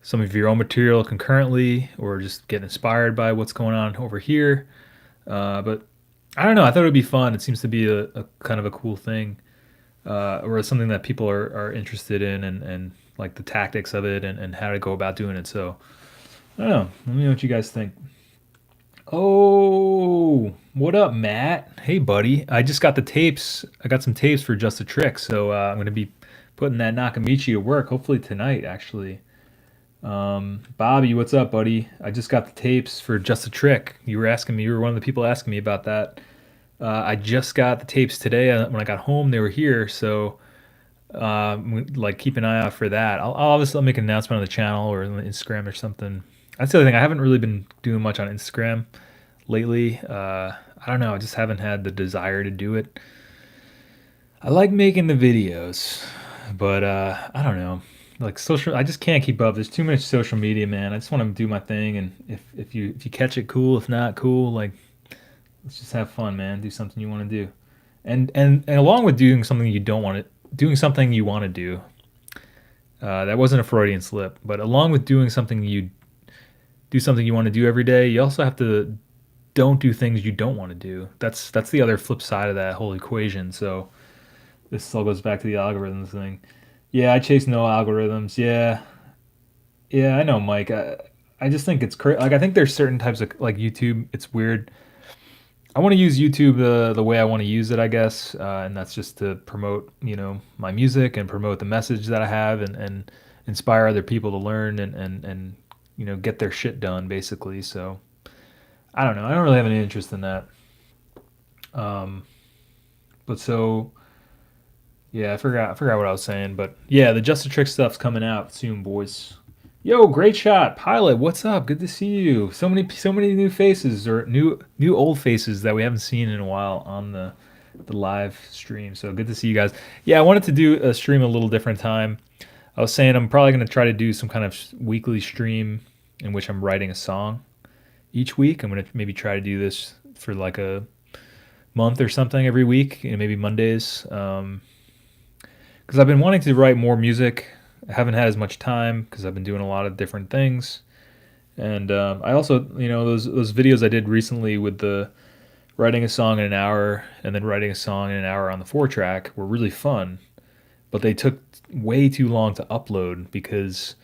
some of your own material concurrently, or just get inspired by what's going on over here. But I don't know. I thought it would be fun. It seems to be a kind of a cool thing, or something that people are interested in, and like the tactics of it, and how to go about doing it. So I don't know. Let me know what you guys think. Oh, what up, Matt? Hey, buddy. I just got the tapes. I got some tapes for Just a Trick, so I'm going to be putting that Nakamichi to work, hopefully tonight, actually. Bobby, what's up, buddy? I just got the tapes for Just a Trick. You were one of the people asking me about that. I just got the tapes today. When I got home, they were here, so like keep an eye out for that. I'll obviously make an announcement on the channel or on Instagram or something. That's the other thing. I haven't really been doing much on Instagram lately. I don't know. I just haven't had the desire to do it. I like making the videos, but I don't know. Like social, I just can't keep up. There's too much social media, man. I just want to do my thing, and if you catch it, cool. If not, cool. Like, let's just have fun, man. Do something you want to do, and along with doing something you don't want to, doing something you want to do. That wasn't a Freudian slip, but along with doing something you want to do every day, you also have to don't do things you don't want to do. That's the other flip side of that whole equation. So this all goes back to the algorithms thing. Yeah, I chase no algorithms. Yeah, yeah, I know, Mike. I just think it's crazy. Like, I think there's certain types of like YouTube. It's weird. I want to use YouTube the way I want to use it, I guess, and that's just to promote, my music and promote the message that I have, and inspire other people to learn and get their shit done, basically. So I don't know. I don't really have any interest in that. Um, but so yeah, I forgot what I was saying, but yeah, the Just a Trick stuff's coming out soon, boys. Yo, great shot, Pilot. What's up? Good to see you. So many new faces, or new old faces that we haven't seen in a while on the live stream. So good to see you guys. Yeah, I wanted to do a stream a little different time. I was saying I'm probably going to try to do some kind of weekly stream in which I'm writing a song each week. I'm going to maybe try to do this for like a month or something every week, maybe Mondays. Because I've been wanting to write more music. I haven't had as much time because I've been doing a lot of different things. And I also, those videos I did recently with the writing a song in an hour and then writing a song in an hour on the 4-track were really fun, but they took way too long to upload because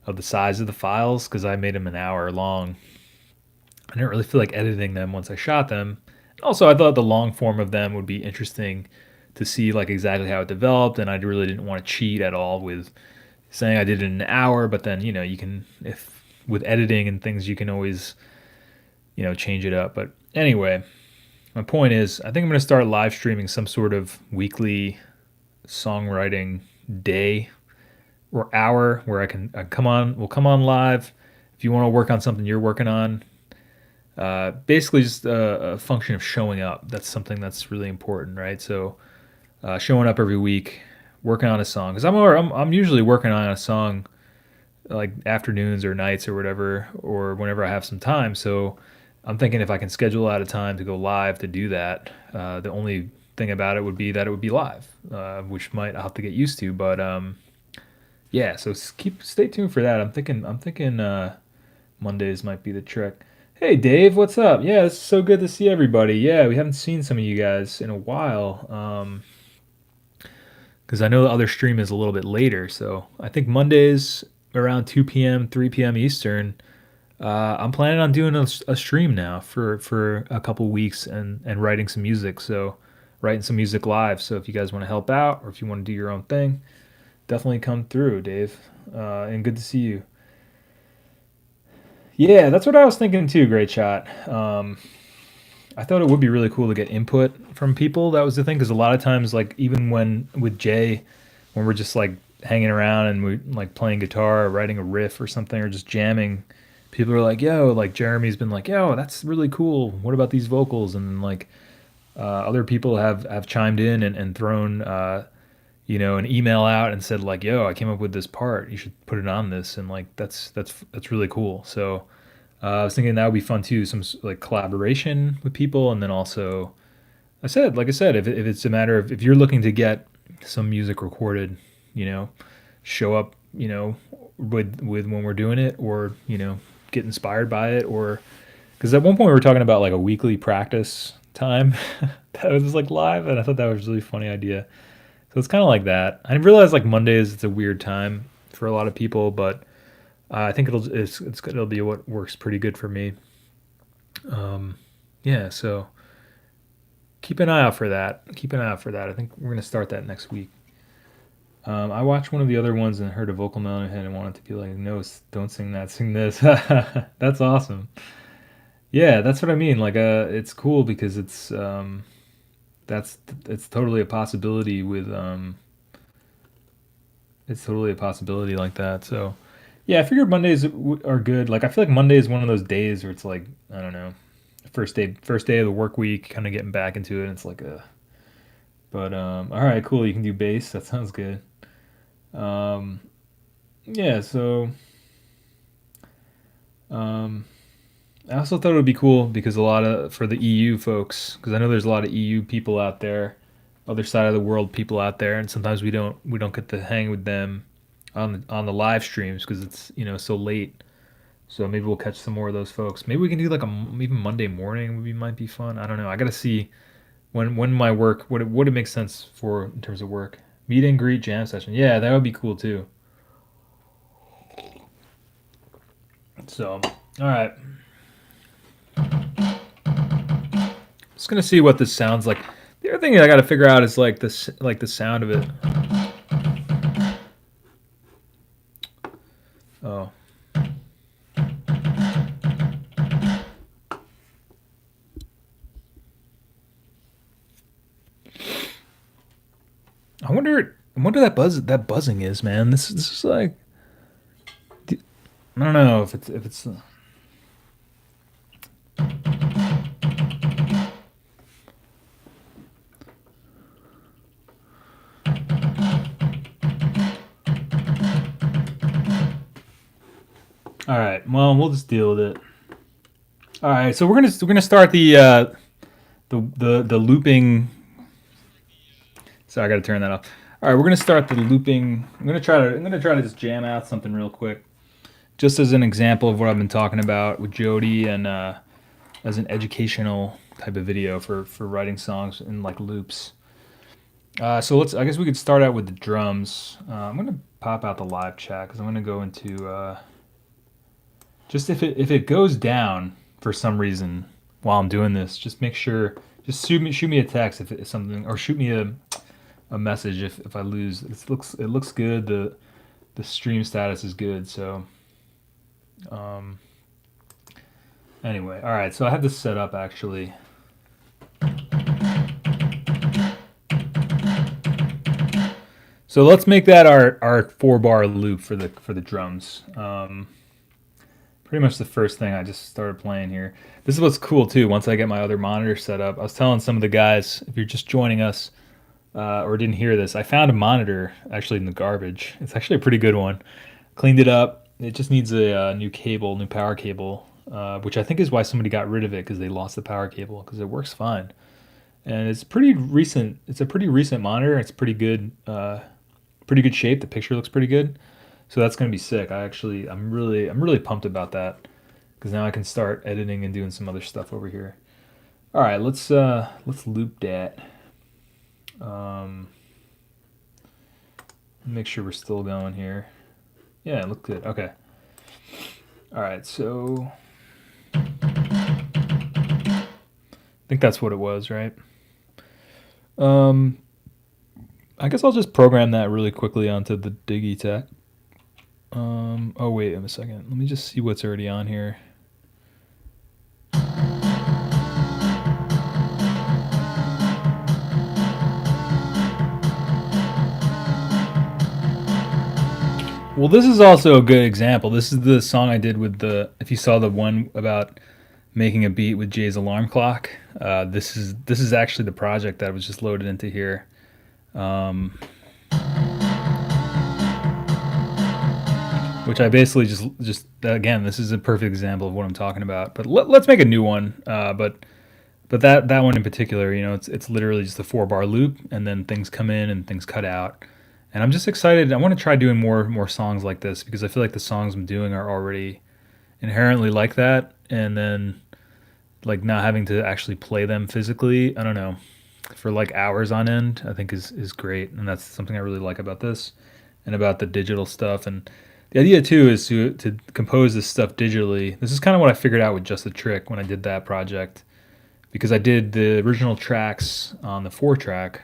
of the size of the files, because I made them an hour long. I didn't really feel like editing them once I shot them. Also, I thought the long form of them would be interesting to see like exactly how it developed, and I really didn't want to cheat at all with saying I did it in an hour, but then, you can, if with editing and things, you can always, change it up. But anyway, my point is, I think I'm going to start live streaming some sort of weekly songwriting day or hour where I come on, we'll come on live. If you want to work on something you're working on, basically just a function of showing up. That's something that's really important, right? So showing up every week, working on a song, because I'm usually working on a song like afternoons or nights or whatever, or whenever I have some time. So I'm thinking if I can schedule out a time to go live to do that, the only thing about it would be that it would be live, which I'll have to get used to. But yeah, so stay tuned for that. I'm thinking Mondays might be the trick. Hey Dave, what's up? Yeah, it's so good to see everybody. Yeah, we haven't seen some of you guys in a while. Because I know the other stream is a little bit later. So I think Mondays around 2 p.m., 3 p.m. Eastern. I'm planning on doing a stream now for a couple weeks and writing some music. So writing some music live. So if you guys want to help out or if you want to do your own thing, definitely come through, Dave. And good to see you. Yeah, that's what I was thinking too. Great shot. I thought it would be really cool to get input from people. That was the thing, because a lot of times, like even when with Jay, when we're just like hanging around and we like playing guitar or writing a riff or something or just jamming, people are like, "Yo," like Jeremy's been like, "Yo, that's really cool. What about these vocals?" And then like other people have chimed in and thrown an email out and said like, "Yo, I came up with this part. You should put it on this." And like that's really cool. So I was thinking that would be fun too, some like collaboration with people, and then also, like I said, if it's a matter of if you're looking to get some music recorded, show up, with when we're doing it, or get inspired by it, or because at one point we were talking about like a weekly practice time that was like live, and I thought that was a really funny idea. So it's kind of like that. I realize like Mondays it's a weird time for a lot of people, but I think it'll be what works pretty good for me. Yeah, so keep an eye out for that. Keep an eye out for that. I think we're gonna start that next week. I watched one of the other ones and heard a vocal melody and wanted to be like, no, don't sing that, sing this. That's awesome. Yeah, that's what I mean. Like, it's cool because that's it's totally a possibility with it's totally a possibility like that. So, yeah, I figured Mondays are good. Like, I feel like Monday is one of those days where it's like, I don't know, first day of the work week, kind of getting back into it. And it's like a, but all right, cool. You can do bass. That sounds good. Um, yeah. So, um, I also thought it would be cool because a lot of for the EU folks, because I know there's a lot of EU people out there, other side of the world people out there, and sometimes we don't get to hang with them on the live streams because it's so late. So maybe we'll catch some more of those folks. Maybe we can do like even Monday morning might be fun. I don't know. I gotta see when my work what it makes sense for in terms of work. Meet and greet jam session. Yeah, that would be cool too. So all right, just gonna see what this sounds like. The other thing I got to figure out is like the sound of it. Oh, I wonder that buzzing is, man. This is like I don't know if it's. All right. Well, we'll just deal with it. All right. So we're gonna start the looping. Sorry, I got to turn that off. All right, we're gonna start the looping. I'm gonna try to just jam out something real quick, just as an example of what I've been talking about with Jody, and as an educational type of video for writing songs in like loops. So I guess we could start out with the drums. I'm gonna pop out the live chat because I'm gonna go into just if it goes down for some reason while I'm doing this, just make sure, just shoot me a text if it's something, or shoot me a message if I lose. It looks good. The stream status is good. So anyway, all right. So I have this set up actually. So let's make that our 4-bar loop for the drums. Pretty much the first thing I just started playing here. This is what's cool too. Once I get my other monitor set up, I was telling some of the guys, if you're just joining us or didn't hear this, I found a monitor actually in the garbage. It's actually a pretty good one. Cleaned it up. It just needs a new cable, new power cable, which I think is why somebody got rid of it, because they lost the power cable, because it works fine. And it's pretty recent. It's a pretty recent monitor. It's pretty good shape. The picture looks pretty good. So that's gonna be sick. I'm really pumped about that, because now I can start editing and doing some other stuff over here. All right, let's loop that. Make sure we're still going here. Yeah, it looked good. Okay. All right, so I think that's what it was, right? I guess I'll just program that really quickly onto the Diggy Tech. Oh wait a second. Let me just see what's already on here. Well, this is also a good example. This is the song I did with if you saw the one about making a beat with Jay's alarm clock. This is actually the project that was just loaded into here. Which I basically just again, this is a perfect example of what I'm talking about. But let's make a new one. But that one in particular, it's literally just a 4-bar loop, and then things come in and things cut out. And I'm just excited. I want to try doing more songs like this, because I feel like the songs I'm doing are already inherently like that, and then like not having to actually play them physically, I don't know, for like hours on end, I think is great. And that's something I really like about this and about the digital stuff. And the idea too is to compose this stuff digitally. This is kind of what I figured out with Just a Trick when I did that project, because I did the original tracks on the 4-track.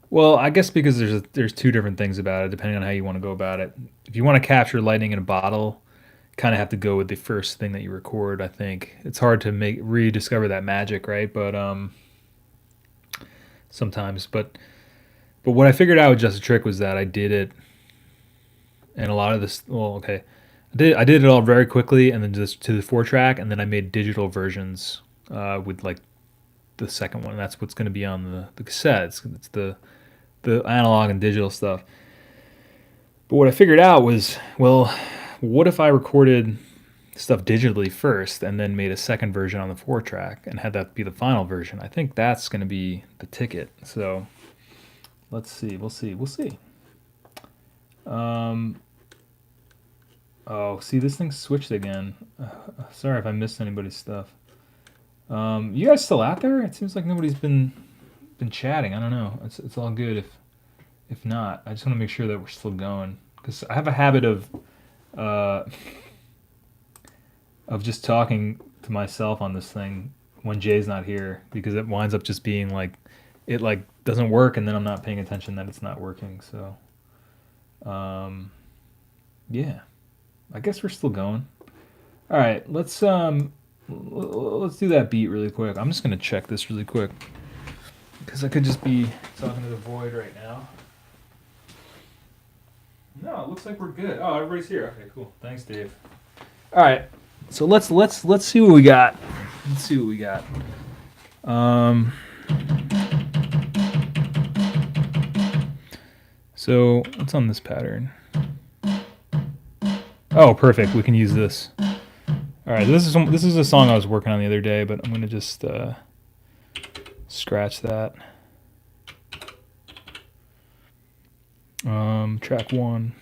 Well, I guess because there's two different things about it, depending on how you want to go about it. If you want to capture lightning in a bottle, kind of have to go with the first thing that you record. I think it's hard to rediscover that magic, right? But sometimes, but what I figured out with Just a Trick was that I did it, and a lot of this. Well, okay, I did it all very quickly, and then just to the 4-track, and then I made digital versions with like the second one. That's what's going to be on the cassette. It's the analog and digital stuff. But what I figured out was, well, what if I recorded stuff digitally first and then made a second version on the 4-track and had that be the final version? I think that's going to be the ticket. So let's see. We'll see. Oh, see, this thing switched again. Sorry if I missed anybody's stuff. You guys still out there? It seems like nobody's been chatting. I don't know. It's all good if not. I just want to make sure that we're still going, because I have a habit of just talking to myself on this thing when Jay's not here, because it winds up just being like it like doesn't work, and then I'm not paying attention that it's not working. So yeah, I guess we're still going. All right, let's do that beat really quick. I'm just gonna check this really quick, because I could just be talking to the void right now. No, it looks like we're good. Oh, everybody's here. Okay, cool. Thanks, Dave. All right, so let's see what we got. Let's see what we got. So what's on this pattern? Oh, perfect. We can use this. All right, this is a song I was working on the other day, but I'm gonna just scratch that. Track 1.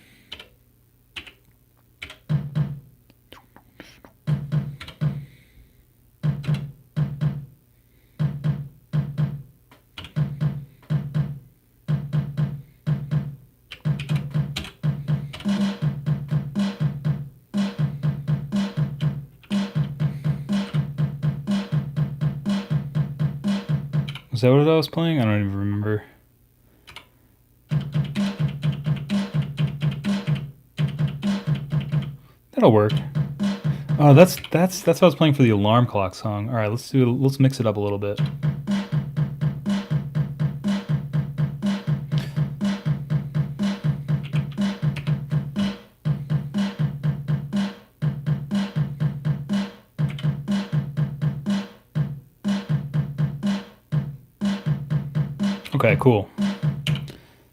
Was that what I was playing? I don't even remember. That'll work. Oh, that's what I was playing for the alarm clock song. All right, let's mix it up a little bit. Okay, cool.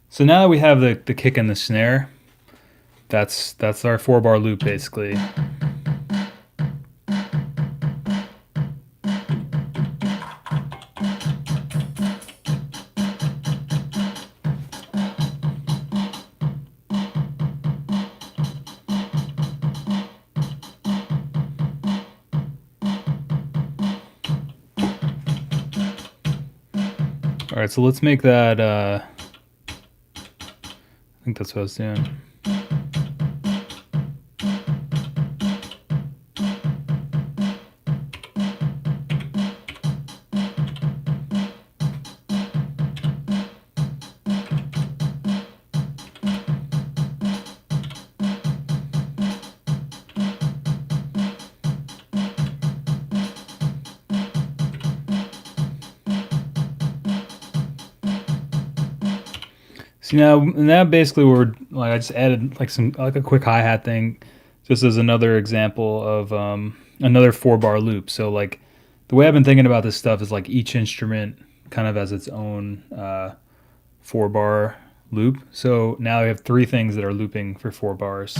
So now that we have the kick and the snare, that's our 4-bar loop basically. All right, so let's make that. I think that's what I was doing. See now basically we're like I just added like a quick hi-hat thing, just as another example of another 4-bar loop. So like the way I've been thinking about this stuff is like each instrument kind of has its own 4-bar loop. So now we have 3 things that are looping for 4 bars.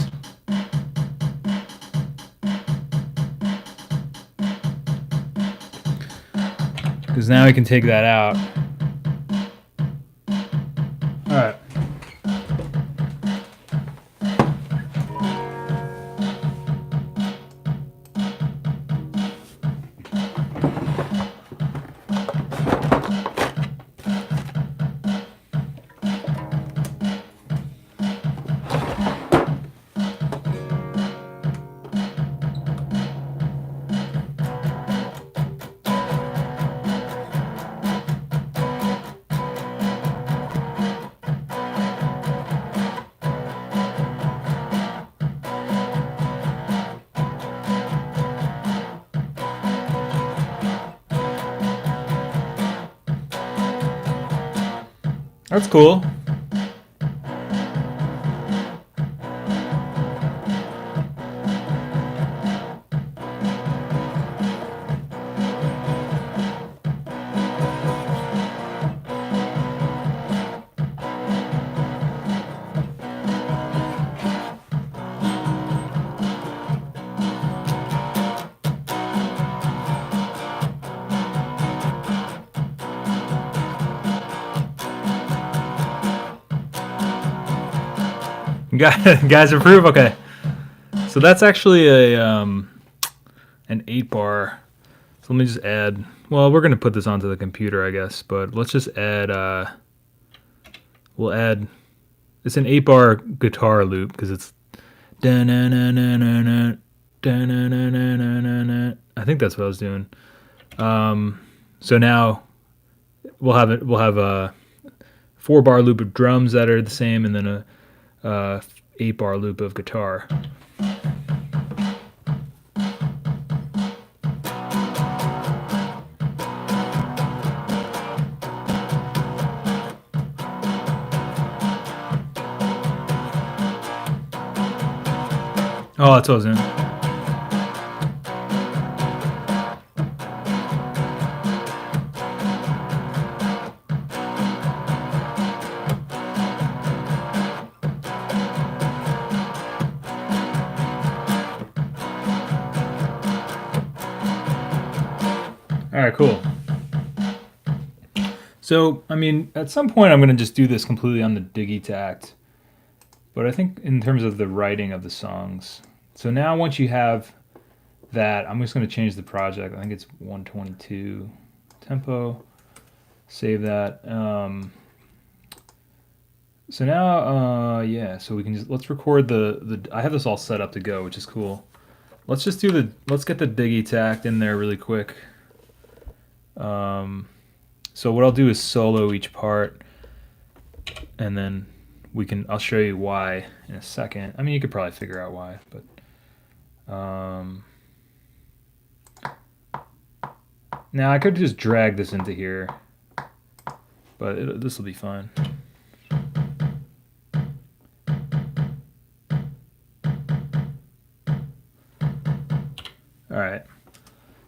Because now we can take that out. All right. That's cool. Guys approve? Okay. So that's actually a an 8-bar. So let me just add. Well, we're gonna put this onto the computer, I guess. But let's just add. We'll add. It's an 8-bar guitar loop because it's. I think that's what I was doing. So now we'll have it. We'll have a 4-bar loop of drums that are the same, and then a 8-bar loop of guitar. Oh, that's what I was doing. All right, cool. So, I mean, at some point I'm going to just do this completely on the Digitakt. But I think in terms of the writing of the songs. So now once you have that, I'm just going to change the project. I think it's 122 tempo. Save that. So now, yeah, so we can just, let's record I have this all set up to go, which is cool. Let's just let's get the Digitakt in there really quick. So what I'll do is solo each part, and then I'll show you why in a second. I mean, you could probably figure out why, but now I could just drag this into here, but this will be fine. All right,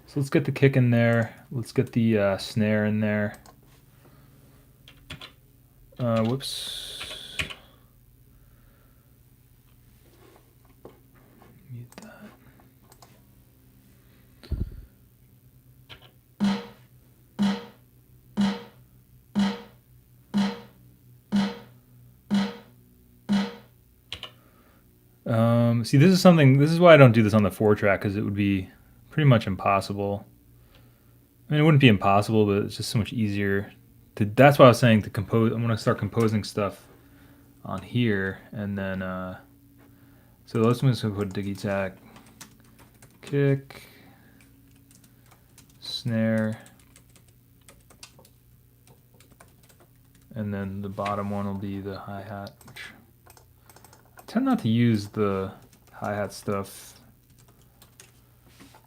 so let's get the kick in there. Let's get the snare in there. Whoops. Mute that. See, this is why I don't do this on the 4-track, because it would be pretty much impossible. I mean, it wouldn't be impossible, but it's just so much easier. That's why I was saying to compose. I'm gonna start composing stuff on here, and then so let's just put Digitakt, kick, snare, and then the bottom one will be the hi-hat. Which I tend not to use the hi-hat stuff,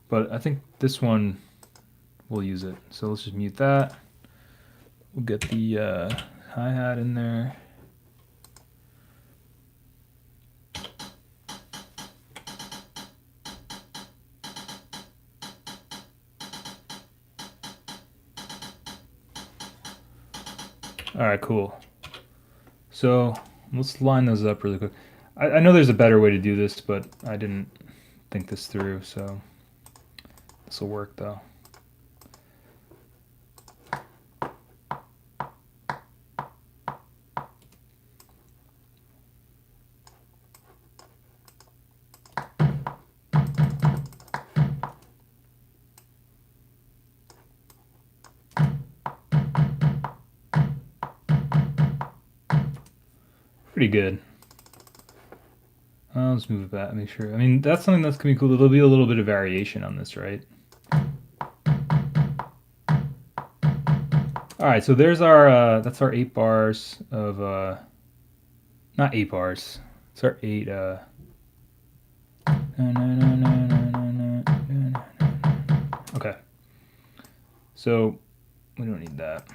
but I think this one we'll use it. So let's just mute that. We'll get the hi-hat in there. All right, cool. So let's line those up really quick. I know there's a better way to do this, but I didn't think this through, so this will work though. Pretty good. Let's move it back, make sure. I mean, that's something that's gonna be cool. There'll be a little bit of variation on this, right? All right, so there's our that's our 8 bars of not 8 bars. It's our 8 okay. So we don't need that.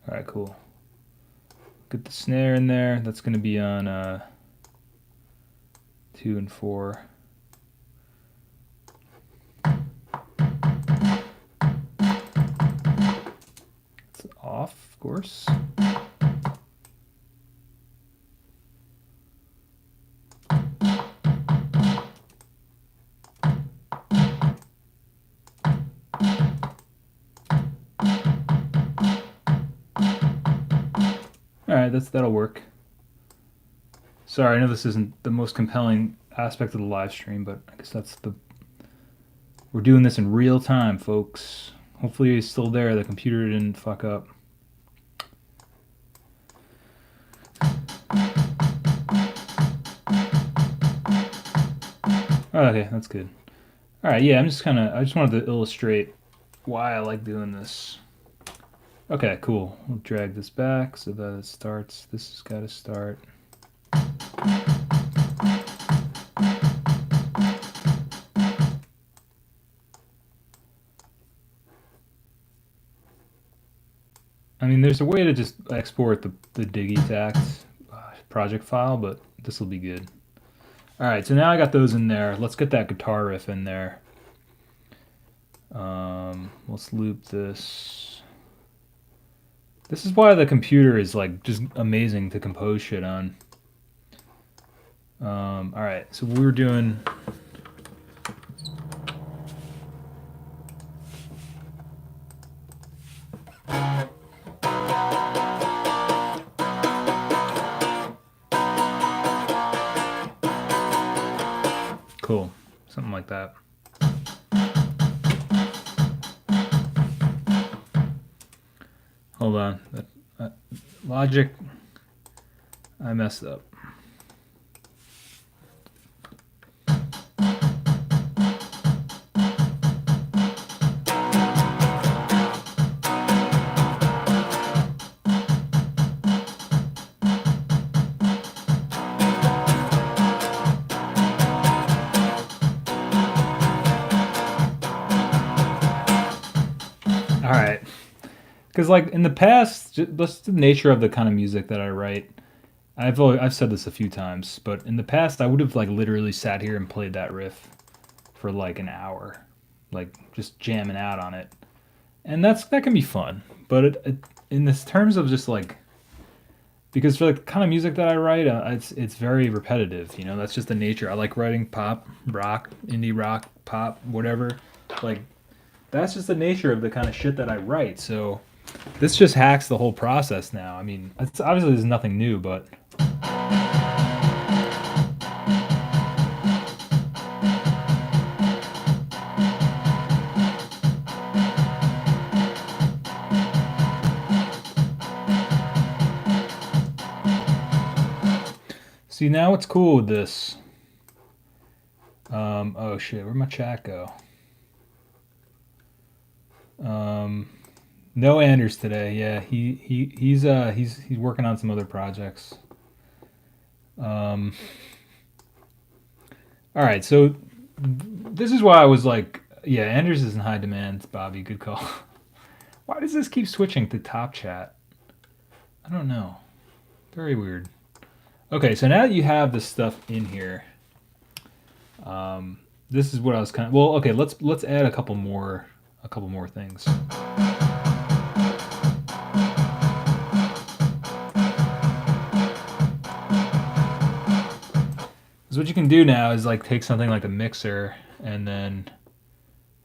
All right, cool. Get the snare in there. That's going to be on 2 and 4. It's off, of course. Alright, that'll work. Sorry, I know this isn't the most compelling aspect of the live stream, but I guess we're doing this in real time, folks. Hopefully it's still there, the computer didn't fuck up. Okay, that's good. Alright, yeah, I just wanted to illustrate why I like doing this. Okay, cool. We'll drag this back so that it starts. This has got to start. I mean, there's a way to just export the Digitakt project file, but this will be good. All right, so now I got those in there. Let's get that guitar riff in there. Let's loop this. This is why the computer is like just amazing to compose shit on. All right, so we're doing. Cool, something like that. Hold on, Logic, I messed up. Because like in the past, just the nature of the kind of music that I write. I've said this a few times, but in the past I would have like literally sat here and played that riff for like an hour, like just jamming out on it, and that can be fun. But in this terms of just like because for the kind of music that I write, it's very repetitive. You know, that's just the nature. I like writing pop, rock, indie rock, pop, whatever. Like that's just the nature of the kind of shit that I write. So this just hacks the whole process now. I mean, it's obviously there's nothing new, but see now what's cool with this. Oh shit, where'd my chat go? Um, no Anders today. Yeah, he's working on some other projects. Um, all right, so this is why I was like, yeah, Anders is in high demand. Bobby, good call. Why does this keep switching to top chat? I don't know. Very weird. Okay, so now that you have this stuff in here, this is what I was kind of well. Okay, let's add a couple more things. So what you can do now is like take something like a mixer and then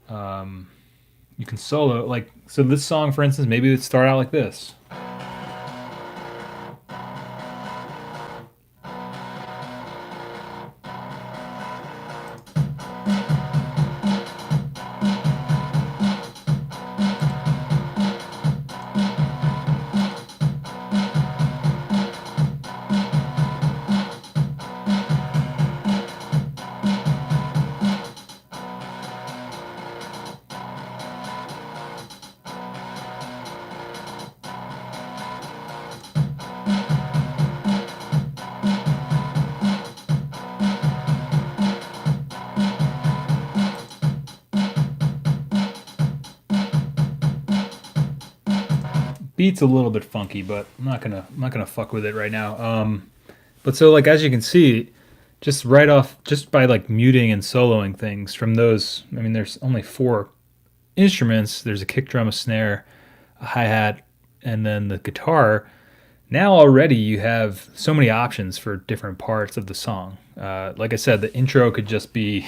you can solo like so this song for instance maybe it'd start out like this. Beat's a little bit funky, but I'm not gonna fuck with it right now. But so like as you can see, just right off just by like muting and soloing things from those. I mean, there's only four instruments. There's a kick drum, a snare, a hi hat, and then the guitar. Now already you have so many options for different parts of the song. Like I said, the intro could just be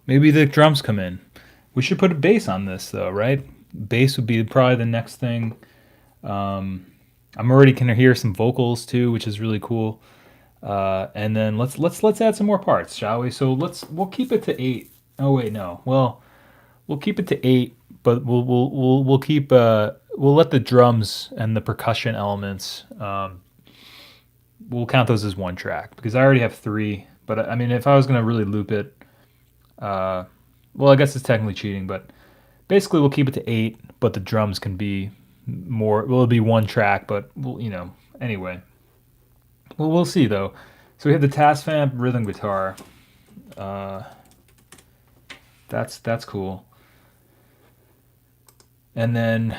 maybe the drums come in. We should put a bass on this though, right? Bass would be probably the next thing. I'm already can hear some vocals too, which is really cool. And then let's add some more parts, shall we? So we'll keep it to 8. Oh wait, no. Well, we'll keep it to 8, but we'll keep we'll let the drums and the percussion elements we'll count those as one track because I already have 3. But I mean, if I was gonna really loop it, well, I guess it's technically cheating, but basically we'll keep it to 8, but the drums can be more. Well, it'll be one track, but we'll, anyway. Well, we'll see though. So we have the Tascam rhythm guitar. Uh, that's cool. And then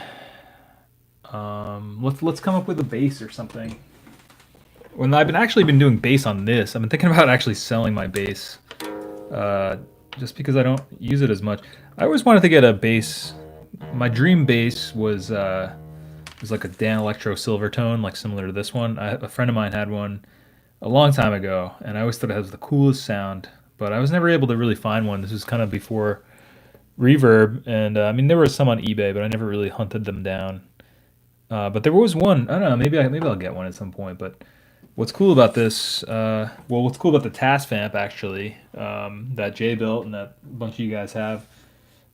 let's come up with a bass or something. When I've actually been doing bass on this, I've been thinking about actually selling my bass, just because I don't use it as much. I always wanted to get a bass. My dream bass was like a Dan Electro Silvertone, like similar to this one. A friend of mine had one a long time ago, and I always thought it had the coolest sound, but I was never able to really find one. This was kind of before Reverb, and I mean there were some on eBay, but I never really hunted them down. But there was one. I don't know. Maybe I'll get one at some point. But what's cool about this? Well, what's cool about the Tascam actually that Jay built and that a bunch of you guys have.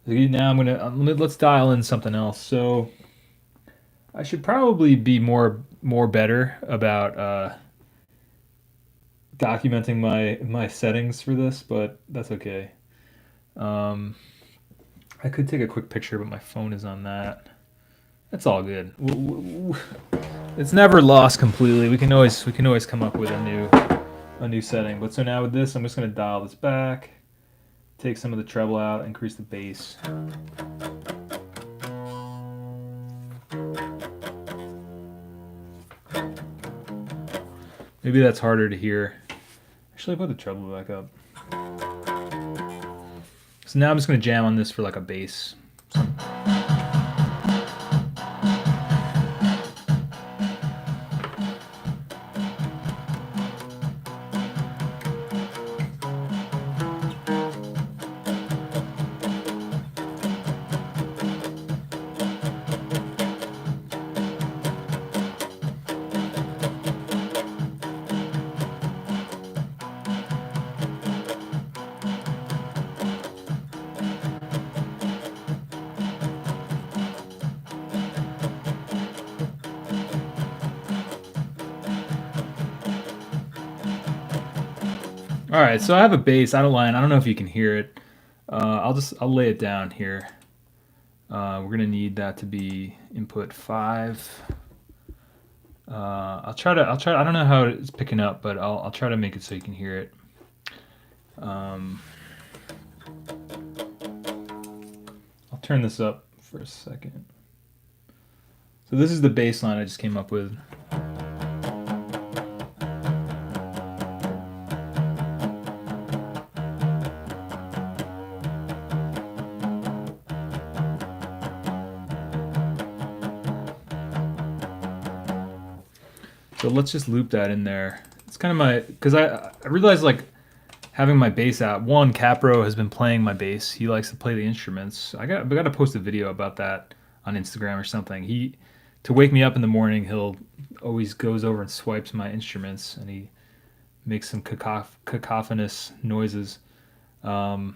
Now let's dial in something else. So I should probably be more better about documenting my settings for this, but that's okay. Um, I could take a quick picture, but my phone is on that. That's all good. It's never lost completely. We can always come up with a new setting. But so now with this, I'm just gonna dial this back, take some of the treble out, increase the bass. Maybe that's harder to hear. Actually, put the treble back up. So now I'm just gonna jam on this for like a bass. All right, so I have a bass out of line. I don't know if you can hear it. I'll lay it down here. We're gonna need that to be input 5. I'll try. I don't know how it's picking up, but I'll try to make it so you can hear it. I'll turn this up for a second. So this is the bass line I just came up with. So let's just loop that in there. It's kind of my, because I realized like having my bass out. One, Capro has been playing my bass. He likes to play the instruments. I got to post a video about that on Instagram or something. To wake me up in the morning, he'll always goes over and swipes my instruments, and he makes some cacophonous noises. But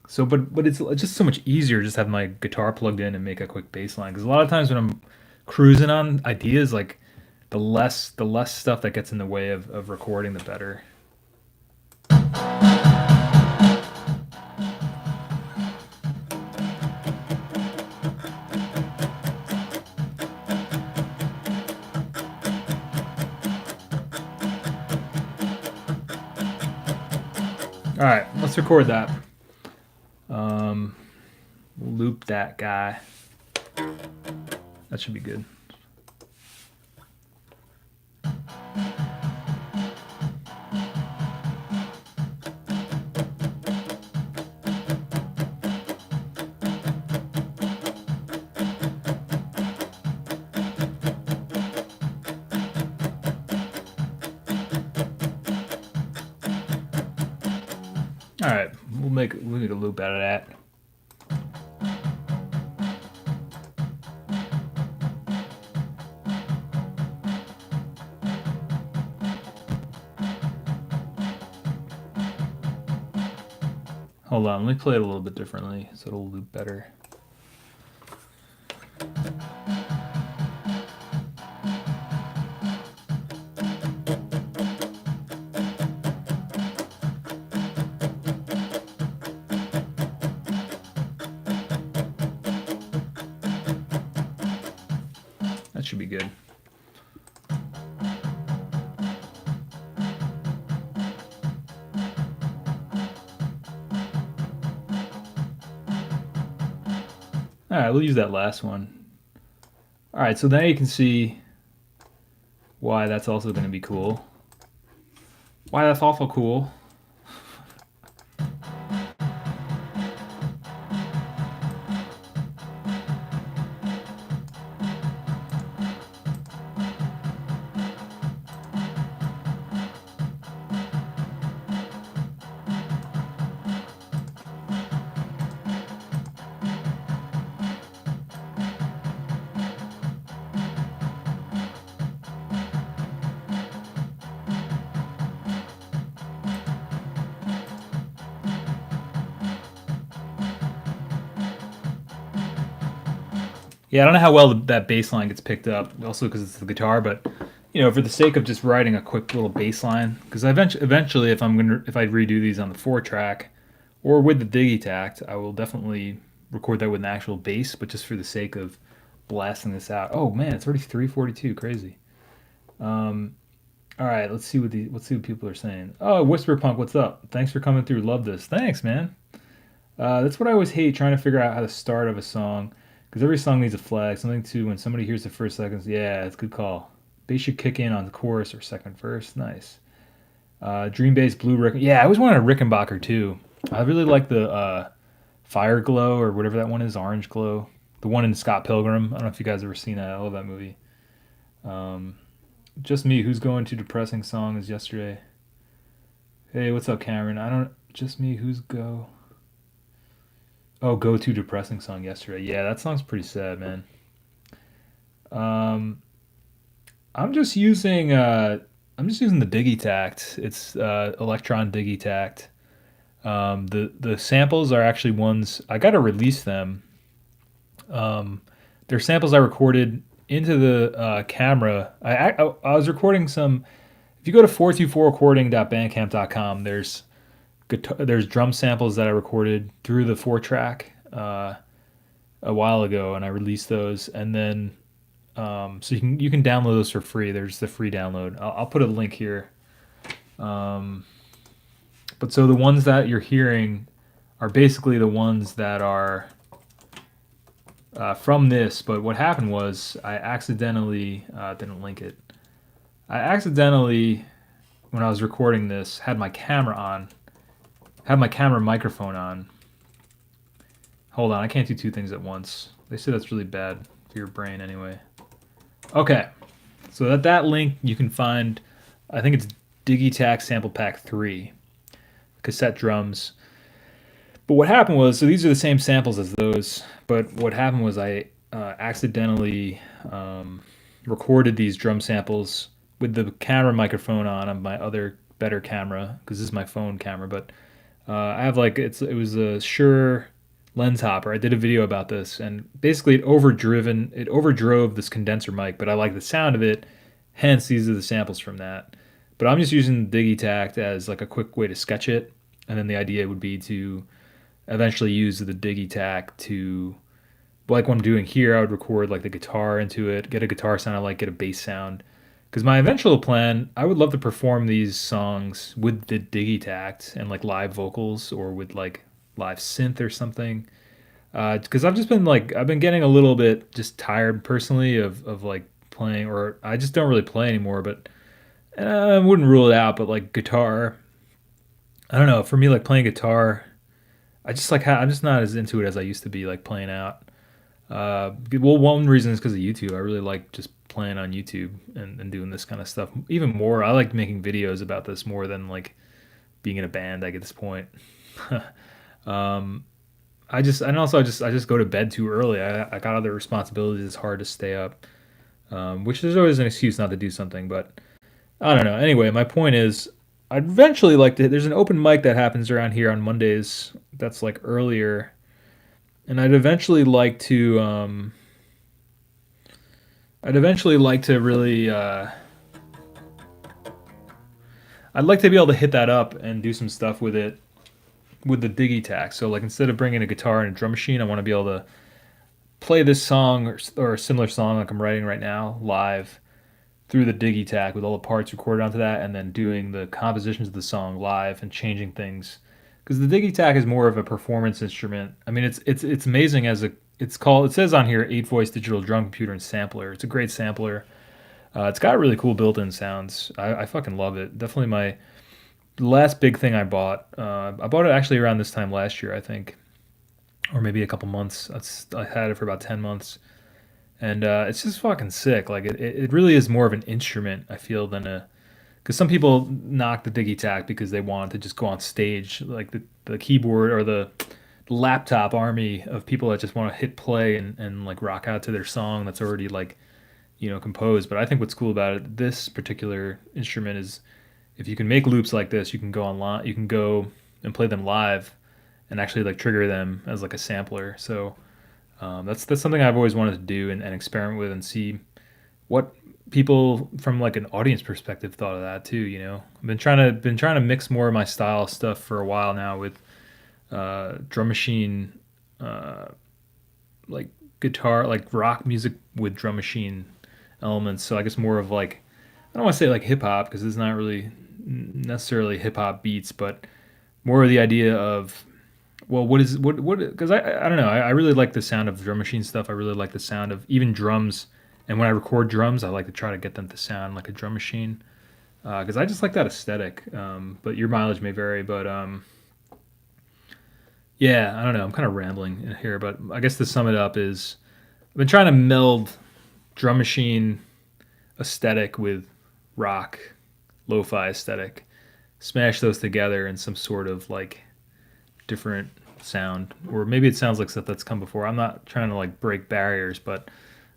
it's just so much easier just have my guitar plugged in and make a quick bass line. Because a lot of times when I'm cruising on ideas, like the less stuff that gets in the way of recording, the better. All right, let's record that. We'll loop that guy. That should be good. All right, we'll make a loop out of that. Hold on, let me play it a little bit differently so it'll loop better. That should be good. All right, we'll use that last one. All right, so now you can see why that's also going to be cool. Why that's awful cool. Yeah, I don't know how well that bass line gets picked up, also because it's the guitar, but for the sake of just writing a quick little bass line, because eventually if I redo these on the 4-track or with the Digitakt, I will definitely record that with an actual bass, but just for the sake of blasting this out. Oh man, it's already 3:42. Crazy. Um, all right, let's see what people are saying. Oh, Whisper Punk, what's up? Thanks for coming through. Love this. Thanks, man. That's what I always hate trying to figure out how to start of a song because every song needs a flag. Something to when somebody hears the first seconds. Yeah, it's a good call. Bass should kick in on the chorus or second verse. Nice. Dream Bass Blue Rick. Yeah, I always wanted a Rickenbacker too. I really like the Fire Glow or whatever that one is, Orange Glow. The one in Scott Pilgrim. I don't know if you guys ever seen that. I love that movie. Um, just me. Who's going to depressing songs yesterday? Hey, what's up, Cameron? I don't. Just me. Who's go? Oh, go to depressing song yesterday. Yeah, that song's pretty sad, man. Um, I'm just using I'm just using the Digitakt. It's Electron Digitakt. The samples are actually ones I got to release them. Um, they're samples I recorded into the camera. I was recording some. If you go to 424recording.bandcamp.com, there's drum samples that I recorded through the 4 track a while ago, and I released those. And then so you can download those for free. There's the free download. I'll put a link here. Um, but so the ones that you're hearing are basically the ones that are from this. But what happened was I accidentally didn't link it. I accidentally, when I was recording this, had my camera microphone on. Hold on, I can't do two things at once. They say that's really bad for your brain anyway. Okay, so that link you can find, I think it's Digitakt Sample Pack 3, cassette drums. But what happened was, so these are the same samples as those, but what happened was I accidentally recorded these drum samples with the camera microphone on my other better camera, because this is my phone camera, but I have like, it was a Shure lens hopper. I did a video about this, and basically it overdrove this condenser mic, but I like the sound of it. Hence, these are the samples from that. But I'm just using Digitakt as like a quick way to sketch it, and then the idea would be to eventually use the Digitakt to, like what I'm doing here, I would record like the guitar into it, get a guitar sound I like, get a bass sound. Because my eventual plan, I would love to perform these songs with the Digitakt and like live vocals or with like live synth or something. Because I've been getting a little bit just tired personally of like playing, or I just don't really play anymore. But I wouldn't rule it out. But like guitar, I don't know. For me, like playing guitar, I just like I'm just not as into it as I used to be. Like playing out. Well, one reason is because of YouTube. I really like just playing on YouTube and doing this kind of stuff. Even more, I like making videos about this more than like being in a band. Like at this point. um, I just go to bed too early. I got other responsibilities. It's hard to stay up, which is always an excuse not to do something. But I don't know. Anyway, my point is, I'd eventually like to. There's an open mic that happens around here on Mondays. That's like earlier, and I'd eventually like to really. I'd like to be able to hit that up and do some stuff with it with the Digitakt. So like instead of bringing a guitar and a drum machine, I want to be able to play this song or a similar song like I'm writing right now live through the Digitakt with all the parts recorded onto that, and then doing the compositions of the song live and changing things. Because the Digitakt is more of a performance instrument. I mean, it's amazing as a it's called. It says on here 8 voice digital drum computer and sampler. It's a great sampler. It's got really cool built-in sounds. I fucking love it. Definitely my last big thing I bought. I bought it actually around this time last year, I think, or maybe a couple months. I had it for about 10 months, and it's just fucking sick. Like it really is more of an instrument, I feel, than a. Because some people knock the Digitakt because they want to just go on stage, like the keyboard or the laptop army of people that just want to hit play and like rock out to their song that's already like composed. But I think what's cool about it, this particular instrument is if you can make loops like this, you can go online, you can go and play them live and actually like trigger them as like a sampler. So that's something I've always wanted to do and experiment with and see what people from like an audience perspective thought of that too. I've been trying to mix more of my style stuff for a while now with drum machine, like guitar, like rock music with drum machine elements. So I guess more of like, I don't want to say like hip hop because it's not really necessarily hip hop beats, but more of the idea of, well, what because I don't know, I really like the sound of drum machine stuff. I really like the sound of even drums, and when I record drums I like to try to get them to sound like a drum machine because I just like that aesthetic. But your mileage may vary, but yeah, I don't know, I'm kind of rambling in here, but I guess to sum it up is I've been trying to meld drum machine aesthetic with rock lo-fi aesthetic, smash those together in some sort of like different sound, or maybe it sounds like stuff that's come before. I'm not trying to like break barriers, but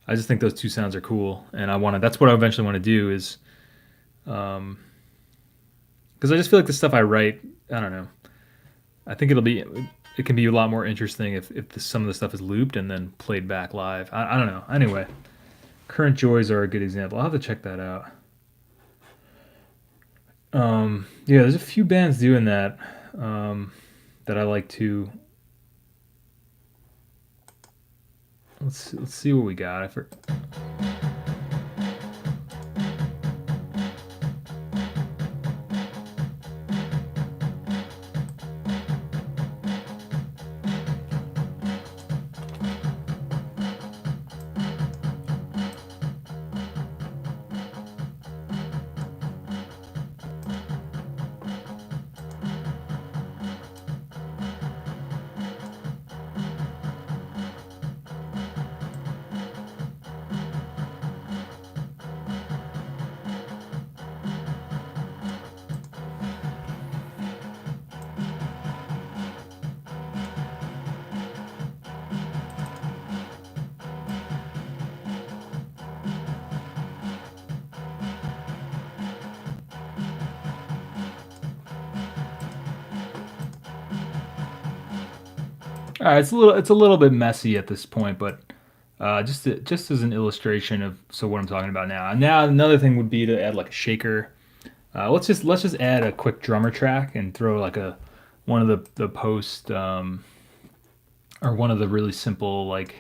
I just think those two sounds are cool, and I want to. That's what I eventually want to do is, because I just feel like the stuff I write, I don't know. I think it can be a lot more interesting if some of the stuff is looped and then played back live. I don't know. Anyway, Current Joys are a good example. I'll have to check that out. Yeah, there's a few bands doing that that I like to. Let's see what we got. It's a little bit messy at this point, but just as an illustration of so what I'm talking about now. Now another thing would be to add like a shaker. Let's just add a quick drummer track and throw like a one of the post or one of the really simple like.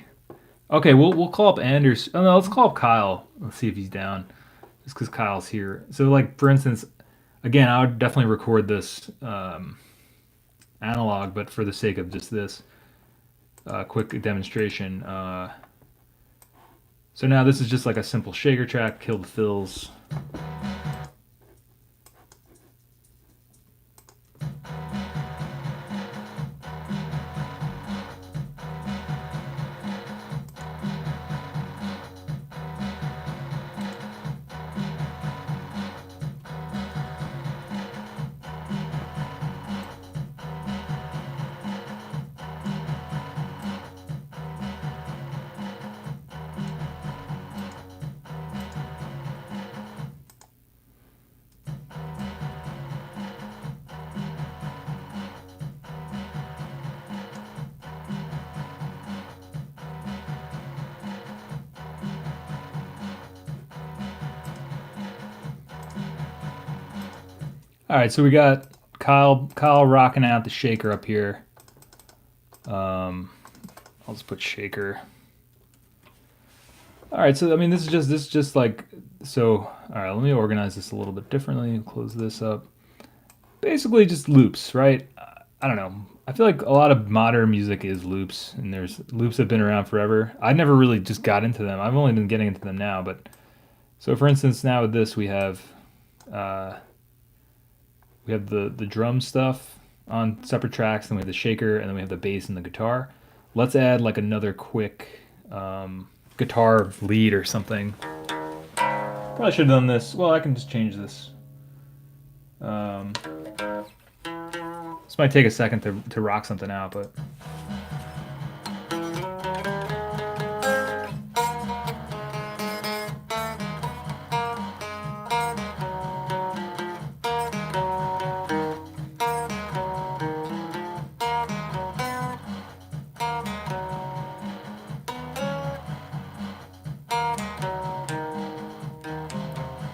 Okay, we'll call up Anders. Oh no, let's call up Kyle. Let's see if he's down. Just because Kyle's here. So like for instance, again, I would definitely record this analog, but for the sake of just this quick demonstration. So now this is just like a simple shaker track, kill the fills. All right, so we got Kyle rocking out the shaker up here. I'll just put shaker. All right, so I mean this is just like so. All right, let me organize this a little bit differently. Close this up. Basically, just loops, right? I don't know. I feel like a lot of modern music is loops, and there's loops have been around forever. I never really just got into them. I've only been getting into them now, but so for instance, now with this uh, we have the drum stuff on separate tracks, then we have the shaker, and then we have the bass and the guitar. Let's add like another quick guitar lead or something. Probably should have done this. Well, I can just change this. This might take a second to rock something out, but.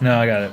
No, I got it.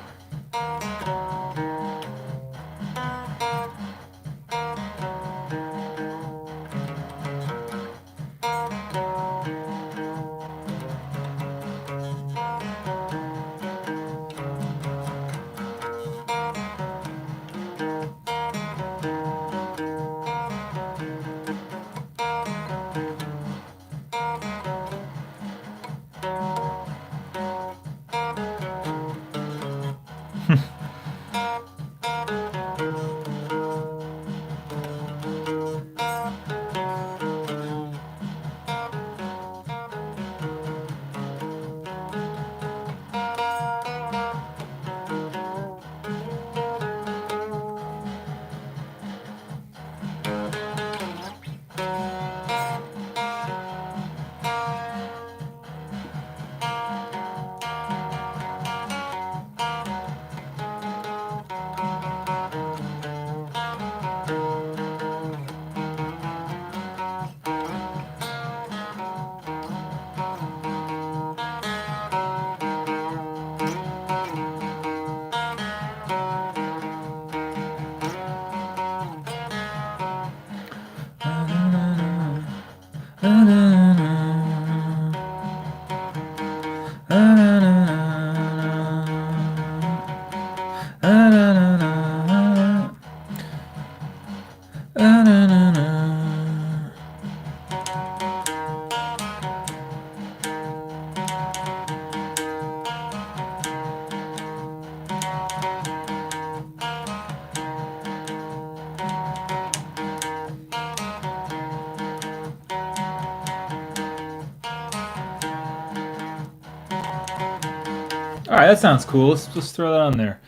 All right, that sounds cool. Let's just throw that on there.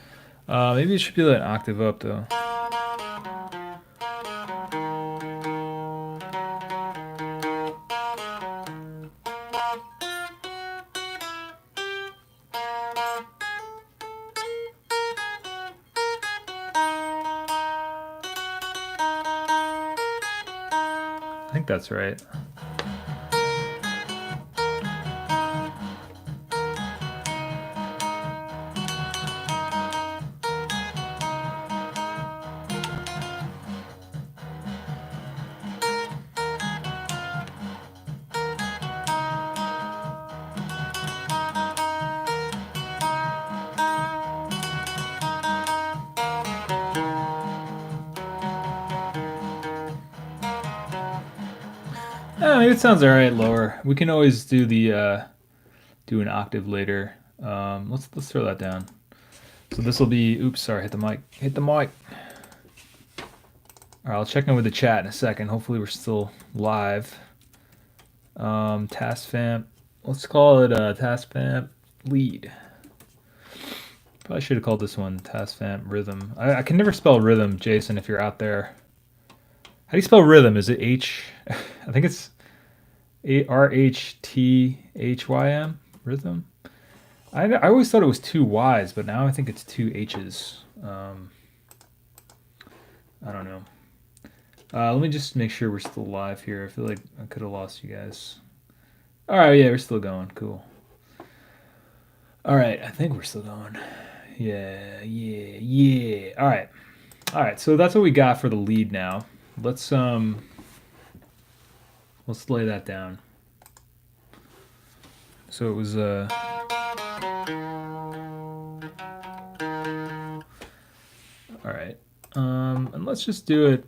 Maybe it should be an octave up though. I think that's right. Maybe it sounds all right lower. We can always do the do an octave later. Let's throw that down. So this will be. Oops, sorry, hit the mic. Hit the mic. All right, I'll check in with the chat in a second. Hopefully we're still live. Tascam. Let's call it Tascam lead. Probably should have called this one Tascam rhythm. I can never spell rhythm, Jason. If you're out there, how do you spell rhythm? Is it H? I think it's RHTHYM, rhythm. I always thought it was two Y's, but now I think it's two H's. I don't know. Let me just make sure we're still live here. I feel like I could have lost you guys. All right, yeah, we're still going. Cool. All right, I think we're still going. Yeah. All right. So that's what we got for the lead now. Let's lay that down. So it was all right. And let's just do it.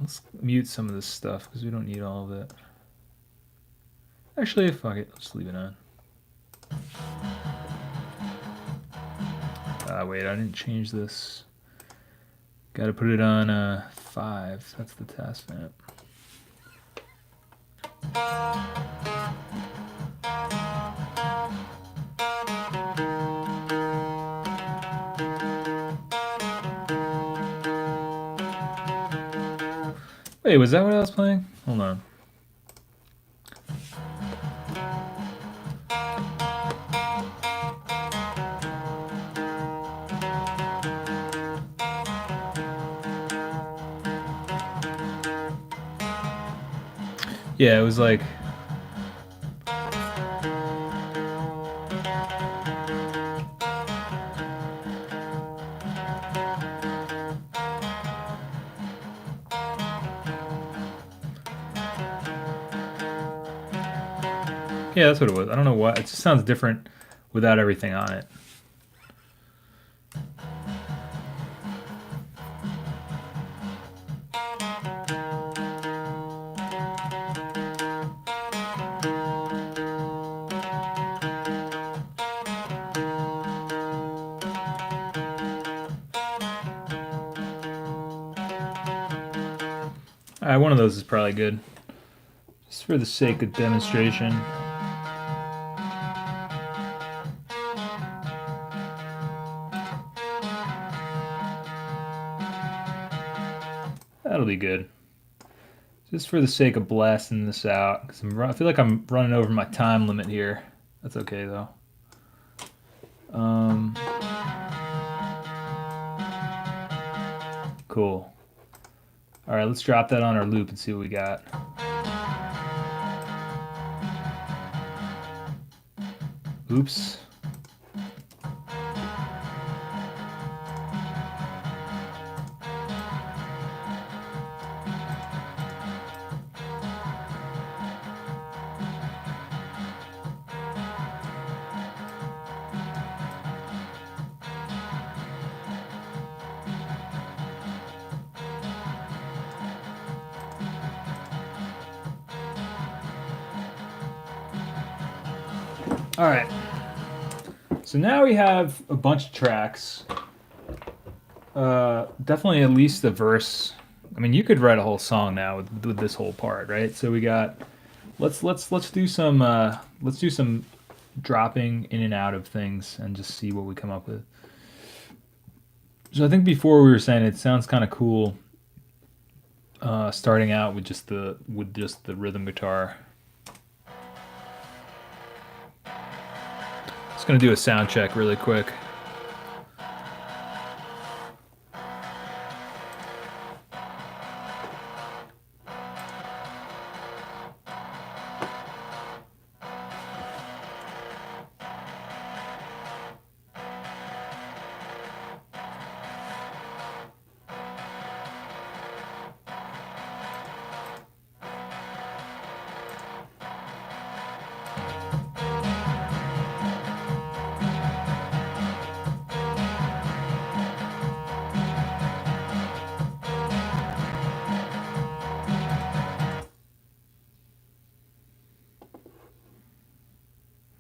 Let's mute some of this stuff because we don't need all of it. Actually, fuck it. Let's leave it on. Wait, I didn't change this. Got to put it on 5. That's the task map. Wait, was that what I was playing? Hold on. Yeah, it was like... Yeah, that's what it was. I don't know why. It just sounds different without everything on it. One of those is probably good. Just for the sake of demonstration. That'll be good. Just for the sake of blasting this out. Because I feel like I'm running over my time limit here. That's okay, though. Cool. All right, let's drop that on our loop and see what we got. Oops. All right. So now we have a bunch of tracks. Definitely at least the verse. I mean, you could write a whole song now with this whole part, right? So we got. Let's do some dropping in and out of things and just see what we come up with. So I think before we were saying it sounds kind of cool, starting out with just the rhythm guitar. Just gonna do a sound check really quick.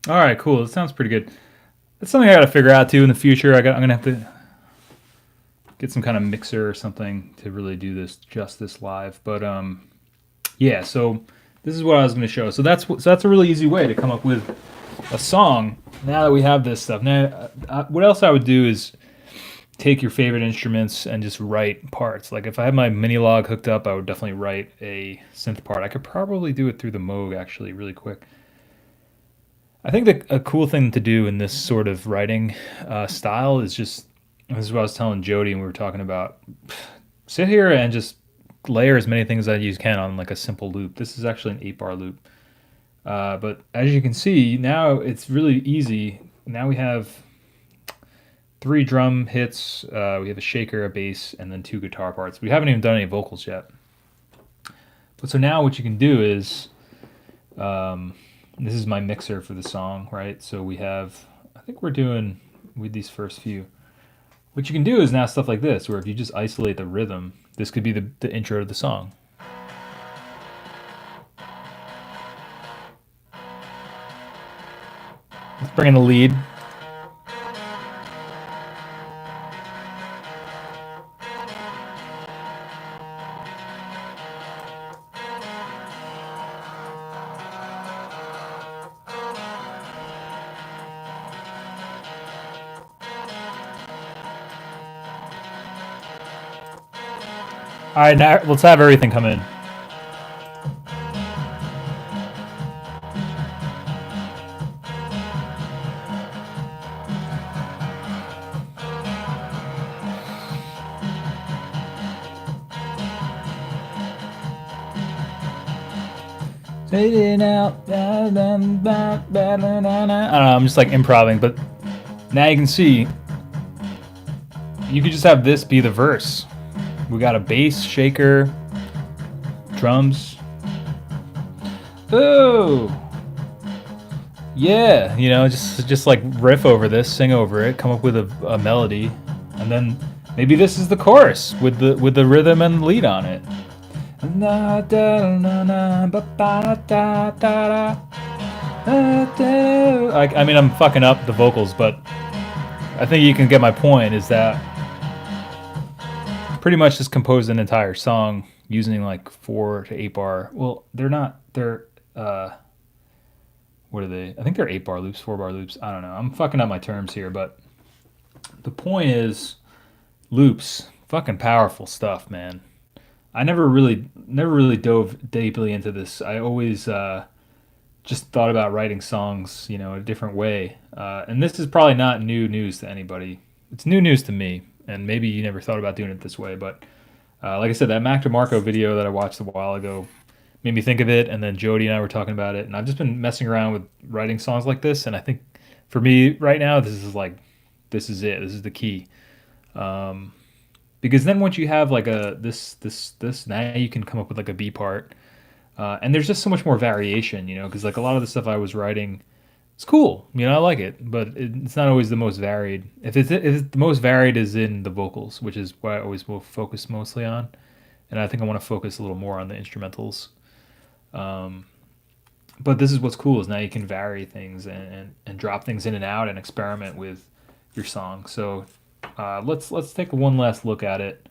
All right, cool. It sounds pretty good. That's something I got to figure out too in the future. I'm gonna have to get some kind of mixer or something to really do this justice live. But yeah. So this is what I was gonna show. So that's a really easy way to come up with a song. Now that we have this stuff, now what else I would do is take your favorite instruments and just write parts. Like if I had my mini log hooked up, I would definitely write a synth part. I could probably do it through the Moog actually, really quick. I think that a cool thing to do in this sort of writing style is just this is what I was telling Jody and we were talking about. Sit here and just layer as many things as you can on like a simple loop. This is actually an 8-bar loop. But as you can see, now it's really easy. Now we have 3 drum hits, we have a shaker, a bass, and then 2 guitar parts. We haven't even done any vocals yet. But so now what you can do is, this is my mixer for the song, right? So we have, I think we're doing with these first few. What you can do is now stuff like this, where if you just isolate the rhythm, this could be the intro to the song. Let's bring in the lead. All right, now let's have everything come in. Fading out. I don't know. I'm just like improvising, but now you can see you could just have this be the verse. We got a bass, shaker, drums. Oh, yeah, you know, just like riff over this, sing over it, come up with a melody, and then maybe this is the chorus with the rhythm and lead on it. I mean, I'm fucking up the vocals, but I think you can get my point. Is that pretty much just composed an entire song using like 4 to 8-bar. Well, they're not. They're what are they? I think they're 8-bar loops, 4-bar loops. I don't know. I'm fucking up my terms here, but the point is, loops, fucking powerful stuff, man. I never really dove deeply into this. I always just thought about writing songs, you know, a different way. And this is probably not new news to anybody. It's new news to me, and maybe you never thought about doing it this way. But like I said, that Mac DeMarco video that I watched a while ago made me think of it, and then Jody and I were talking about it, and I've just been messing around with writing songs like this, and I think for me right now, this is it. This is the key. Because then once you have like this, now you can come up with like a B part, and there's just so much more variation, you know. Because like a lot of the stuff I was writing, it's cool, you know, I like it, but it's not always the most varied. If the most varied is in the vocals, which is what I always will focus mostly on, and I think I want to focus a little more on the instrumentals. But this is what's cool is now you can vary things and drop things in and out and experiment with your song. So let's take one last look at it,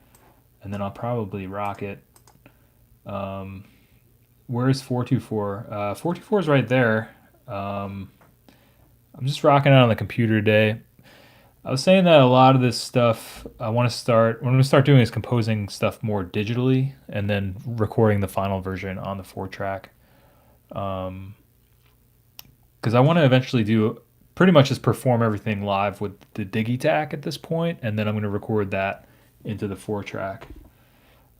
and then I'll probably rock it. Where's 424? 424 is right there. I'm just rocking it on the computer today. I was saying that a lot of this stuff I want to start. What I'm going to start doing is composing stuff more digitally, and then recording the final version on the 4 track. Because I want to eventually do pretty much just perform everything live with the Digitakt at this point, and then I'm going to record that into the 4 track.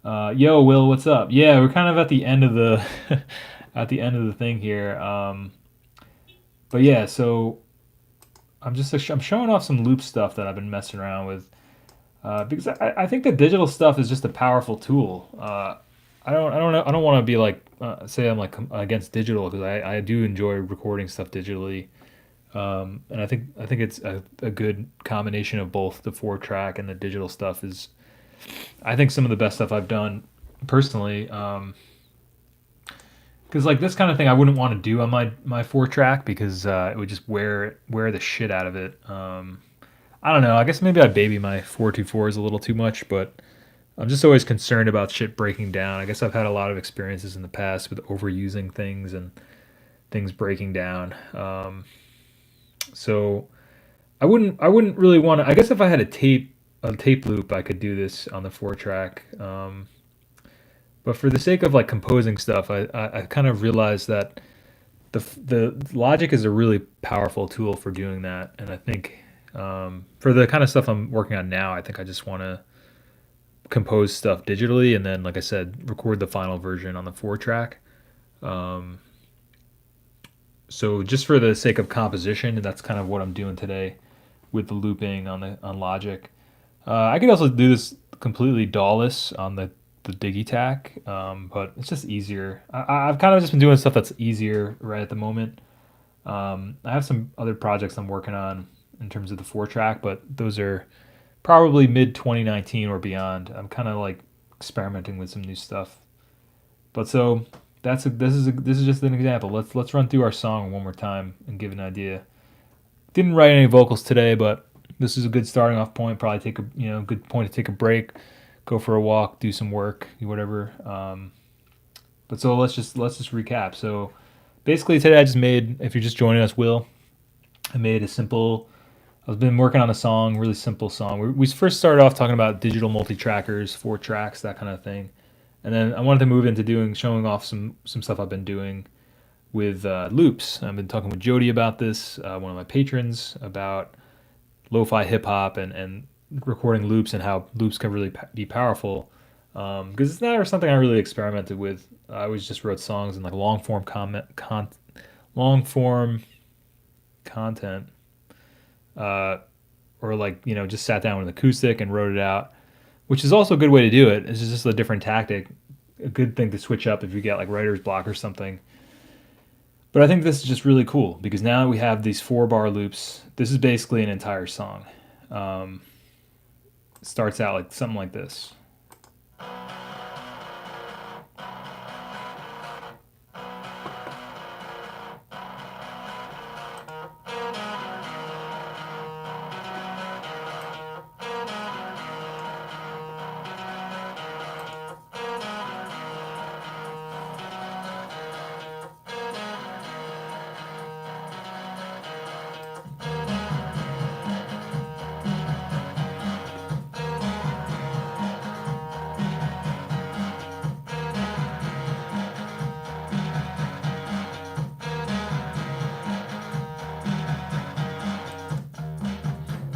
Yo, Will, what's up? Yeah, we're kind of at the end of the at the end of the thing here. But yeah, so I'm showing off some loop stuff that I've been messing around with because I think the digital stuff is just a powerful tool. I don't want to be like say I'm like against digital because I do enjoy recording stuff digitally. And I think it's a good combination of both the 4 track and the digital stuff is I think some of the best stuff I've done personally. Because like this kind of thing I wouldn't want to do on my 4 track because it would just wear the shit out of it. I don't know. I guess maybe I baby my 424s a little too much, but I'm just always concerned about shit breaking down. I guess I've had a lot of experiences in the past with overusing things and things breaking down. So I wouldn't really want to. I guess if I had a tape loop, I could do this on the 4 track. But for the sake of like composing stuff, I kind of realized that the Logic is a really powerful tool for doing that, and I think for the kind of stuff I'm working on now, I think I just want to compose stuff digitally, and then, like I said, record the final version on the 4 track. Um, so just for the sake of composition, that's kind of what I'm doing today with the looping on Logic. I could also do this completely DAW-less on the Digitakt, but it's just easier. I've kind of just been doing stuff that's easier right at the moment. I have some other projects I'm working on in terms of the 4 track, but those are probably mid 2019 or beyond. I'm kind of like experimenting with some new stuff. But so this is just an example. Let's run through our song one more time and give an idea. Didn't write any vocals today, but this is a good starting off point. Probably take a good point to take a break, go for a walk, do some work, whatever. But so let's just recap. So basically today I just made. If you're just joining us, Will, I made a simple. I've been working on a song, really simple song. We first started off talking about digital multi-trackers, 4 tracks, that kind of thing, and then I wanted to move into showing off some stuff I've been doing with loops. I've been talking with Jody about this, one of my patrons, about lo-fi hip hop and recording loops and how loops can really be powerful. Because it's not something I really experimented with. I always just wrote songs in like long form content, uh, or like just sat down with an acoustic and wrote it out, which is also a good way to do it. It's just a different tactic, a good thing to switch up if you get like writer's block or something. But I think this is just really cool because now we have these 4-bar loops. This is basically an entire song. It starts out like something like this.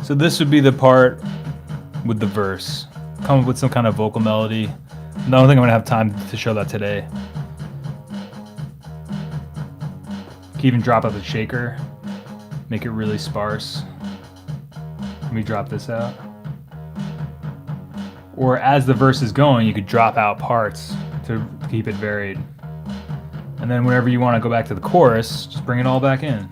So this would be the part with the verse. Come up with some kind of vocal melody. I don't think I'm gonna have time to show that today. You can even drop out the shaker, make it really sparse. Let me drop this out. Or as the verse is going, you could drop out parts to keep it varied. And then whenever you want to go back to the chorus, just bring it all back in.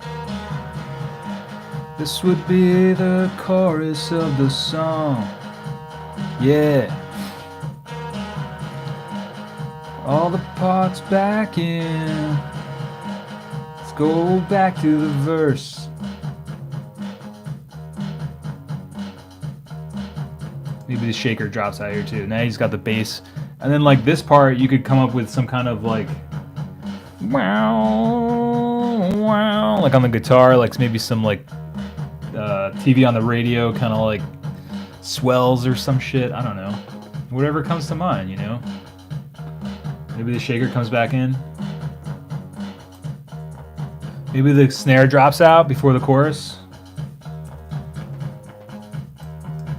This would be the chorus of the song. Yeah. All the parts back in. go back to the verse. Maybe the shaker drops out here too. Now he's got the bass. And then like this part, you could come up with some kind of like wow, wow, like on the guitar, like maybe some like TV on the radio, kind of like swells or some shit. I don't know. Whatever comes to mind, you know. Maybe the shaker comes back in. Maybe the snare drops out before the chorus.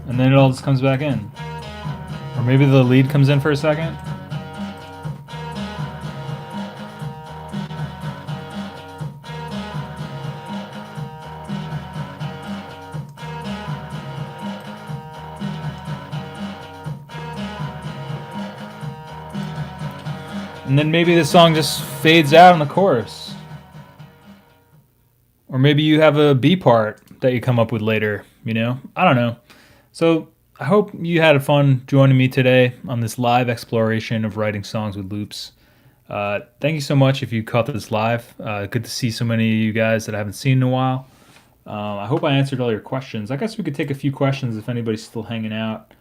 And then it all just comes back in. Or maybe the lead comes in for a second. And then maybe the song just fades out in the chorus. Or maybe you have a B part that you come up with later, you know? I don't know. So I hope you had fun joining me today on this live exploration of writing songs with loops. Thank you so much if you caught this live. Good to see so many of you guys that I haven't seen in a while. I hope I answered all your questions. I guess we could take a few questions if anybody's still hanging out.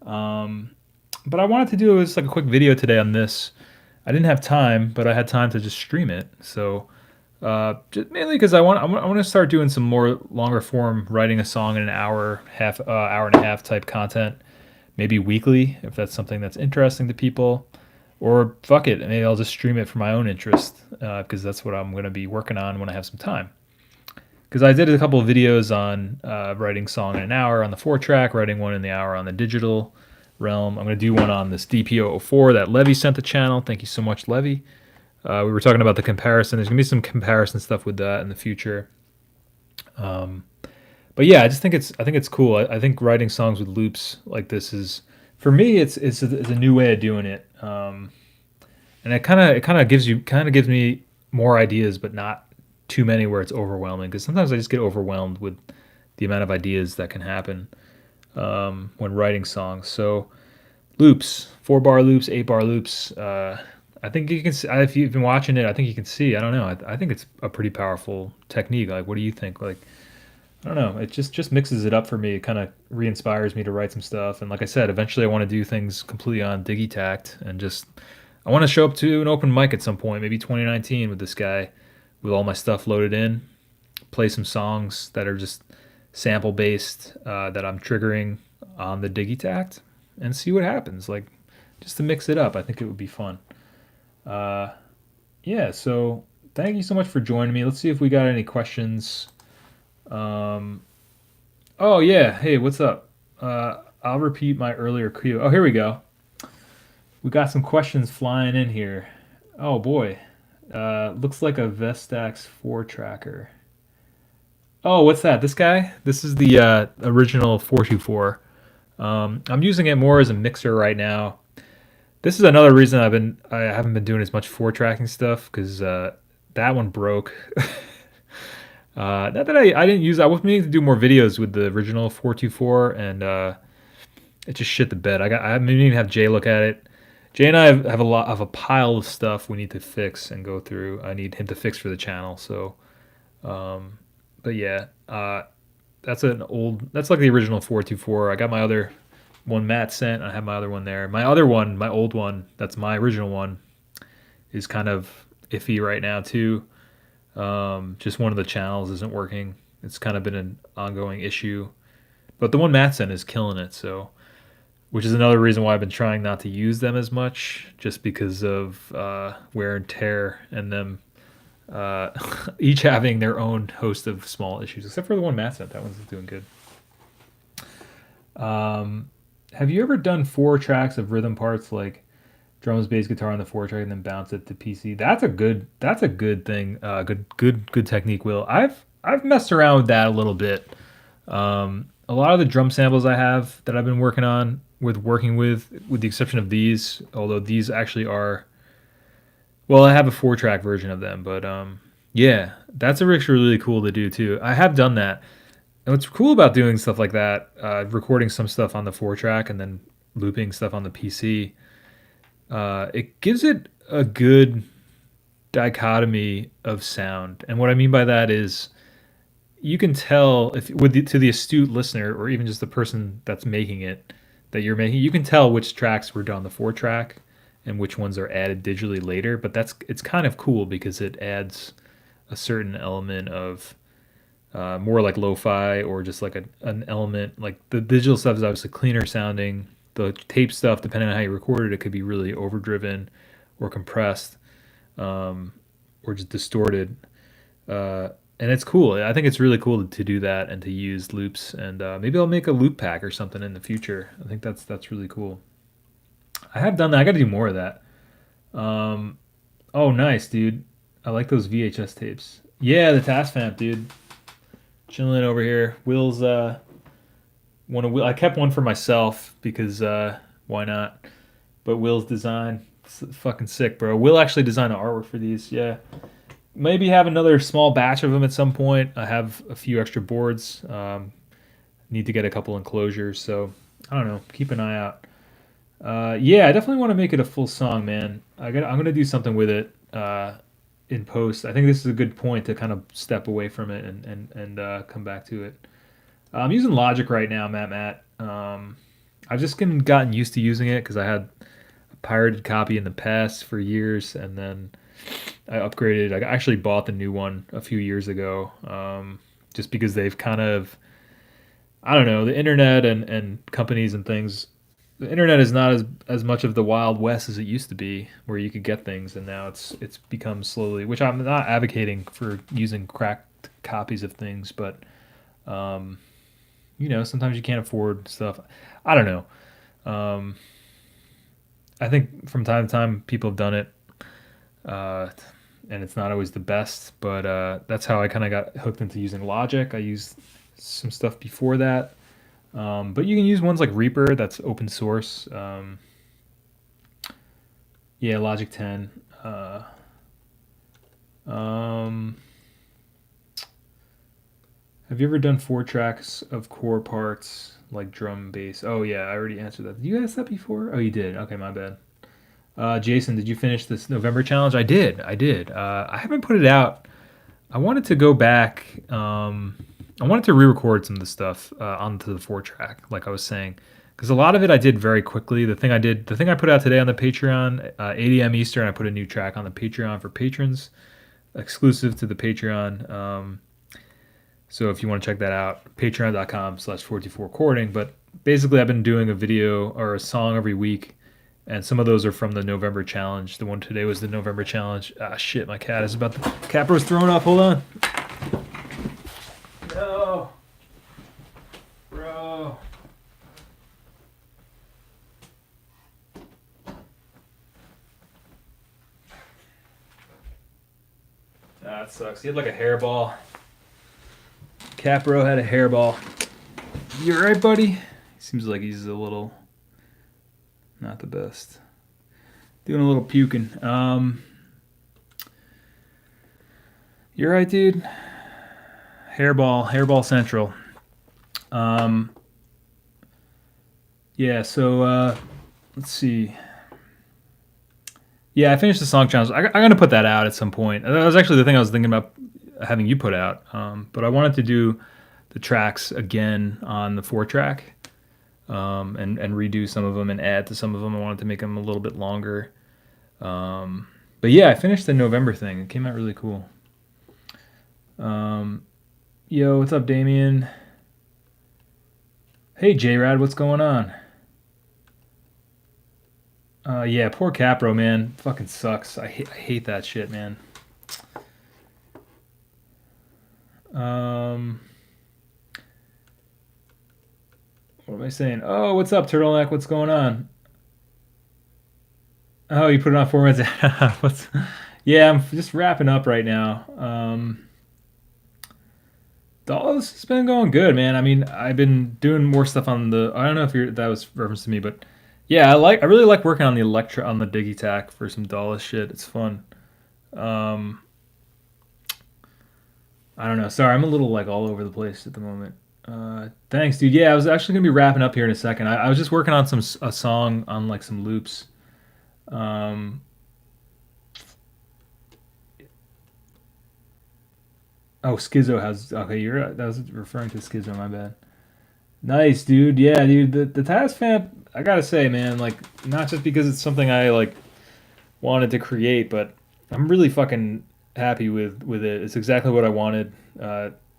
But I wanted to do like a quick video today on this. I didn't have time, but I had time to just stream it. So just mainly because I want to start doing some more longer form, writing a song in an hour, hour and a half type content, maybe weekly if that's something that's interesting to people. Or fuck it, maybe I'll just stream it for my own interest because that's what I'm going to be working on when I have some time. Because I did a couple of videos on writing song in an hour on the 4-track, writing one in the hour on the digital realm. I'm going to do one on this DP004 that Levy sent the channel. Thank you so much, Levy. We were talking about the comparison. There's going to be some comparison stuff with that in the future. But yeah, I think it's cool. I think writing songs with loops like this is, for me, it's a new way of doing it. And it kind of gives me more ideas, but not too many where it's overwhelming. Because sometimes I just get overwhelmed with the amount of ideas that can happen when writing songs. So loops, 4-bar loops, 8-bar loops. I think you can see, if you've been watching it, I think you can see. I don't know. I think it's a pretty powerful technique. Like, what do you think? Like, I don't know. It just mixes it up for me. It kind of re-inspires me to write some stuff. And like I said, eventually I want to do things completely on Digitakt and I want to show up to an open mic at some point, maybe 2019 with this guy, with all my stuff loaded in, play some songs that are just sample based that I'm triggering on the Digitakt and see what happens. Like, just to mix it up. I think it would be fun. Yeah, so thank you so much for joining me. Let's see if we got any questions. Oh yeah, hey, what's up? I'll repeat my earlier cue. Oh, here we go. We got some questions flying in here. Oh boy, looks like a Vestax 4-tracker. Oh, what's that? This guy? This is the original 424. I'm using it more as a mixer right now. This is another reason I haven't been doing as much 4-tracking stuff because that one broke. Not that I didn't use. I was meaning to do more videos with the original 424, and it just shit the bed. I'm meaning to have Jay look at it. Jay and I have a pile of stuff we need to fix and go through. I need him to fix for the channel. So, but yeah, that's like the original 424. I got my other one Matt sent. I have my other one there. My other one, my old one, that's my original one, is kind of iffy right now too. Just one of the channels isn't working. It's kind of been an ongoing issue. But the one Matt sent is killing it, so, which is another reason why I've been trying not to use them as much, just because of wear and tear and them each having their own host of small issues, except for the one Matt sent. That one's doing good. Have you ever done 4 tracks of rhythm parts, like drums, bass, guitar on the 4-track, and then bounce it to PC? That's a good thing. Good technique, Will. I've messed around with that a little bit. A lot of the drum samples I have that I've been working with the exception of these, although these actually are, well, I have a 4-track version of them, but yeah, that's actually really cool to do too. I have done that. And what's cool about doing stuff like that, recording some stuff on the 4-track and then looping stuff on the PC, it gives it a good dichotomy of sound. And what I mean by that is you can tell if to the astute listener or even just the person that's making it that you're making, you can tell which tracks were done on the 4 track and which ones are added digitally later. But it's kind of cool because it adds a certain element of more like lo-fi or just like an element like the digital stuff is obviously cleaner sounding. The tape stuff, depending on how you record it, it could be really overdriven or compressed or just distorted. And it's cool. I think it's really cool to do that and to use loops. And maybe I'll make a loop pack or something in the future. I think that's really cool. I have done that. I got to do more of that. Um, oh, nice, dude. I like those VHS tapes. Yeah, the Tascam, dude. Chilling over here. Will's one of Will. I kept one for myself because why not? But Will's design, it's fucking sick, bro. Will actually designed the artwork for these. Yeah, maybe have another small batch of them at some point. I have a few extra boards. Need to get a couple enclosures, so I don't know. Keep an eye out. Yeah, I definitely want to make it a full song, man. I'm gonna do something with it in post. I think this is a good point to kind of step away from it and come back to it. I'm using Logic right now, Matt. I've just gotten used to using it because I had a pirated copy in the past for years, and then I upgraded. I actually bought the new one a few years ago, just because they've kind of, I don't know, the internet and companies and things. The internet is not as much of the Wild West as it used to be, where you could get things, and now it's become slowly. Which I'm not advocating for using cracked copies of things, but um, sometimes you can't afford stuff. I don't know. Um, I think from time to time people have done it, uh, and it's not always the best. But that's how I kind of got hooked into using Logic. I used some stuff before that, but you can use ones like Reaper. That's open source. Yeah, Logic 10. Um, have you ever done 4 tracks of core parts like drum, bass? Oh yeah, I already answered that. Did you ask that before? Oh, you did. Okay, my bad. Jason, did you finish this November challenge? I did. I did. I haven't put it out. I wanted to go back. I wanted to re-record some of the stuff onto the 4 track, like I was saying, because a lot of it I did very quickly. The thing I put out today on the Patreon, 8 a.m. Eastern, I put a new track on the Patreon for patrons, exclusive to the Patreon. So if you want to check that out, patreon.com/44recording. But basically, I've been doing a video or a song every week, and some of those are from the November challenge. The one today was the November challenge. Ah, shit, my cat is about to... Capro's throwing up. Hold on. No. Bro. That sucks. He had like a hairball. Capro had a hairball. You alright, buddy? He seems like he's a little not the best. Doing a little puking. You alright, dude? Hairball Central. Yeah, so let's see. Yeah, I finished the song challenge. I'm gonna put that out at some point. That was actually the thing I was thinking about having you put out. But I wanted to do the tracks again on the 4 track, and redo some of them and add to some of them. I wanted to make them a little bit longer. But yeah, I finished the November thing. It came out really cool. Yo, what's up, Damien? Hey, J-Rad, what's going on? Yeah, poor Capro, man. Fucking sucks. I hate that shit, man. What am I saying? Oh, what's up, Turtleneck? What's going on? Oh, you put it on 4 minutes. What's? Yeah, I'm just wrapping up right now. Dallas has been going good, man. I mean, I've been doing more stuff on the. I don't know if that was reference to me, but yeah, I really like working on the on the Digitakt for some Dallas shit. It's fun. Um, I don't know. Sorry, I'm a little like all over the place at the moment. Thanks, dude. Yeah, I was actually gonna be wrapping up here in a second. I was just working on a song on like some loops. Um, Oh, Schizo has. Okay, that was referring to Schizo. My bad. Nice, dude. Yeah, dude. The Tascam. I gotta say, man. Like, not just because it's something I like wanted to create, but I'm really fucking happy with it. It's exactly what I wanted.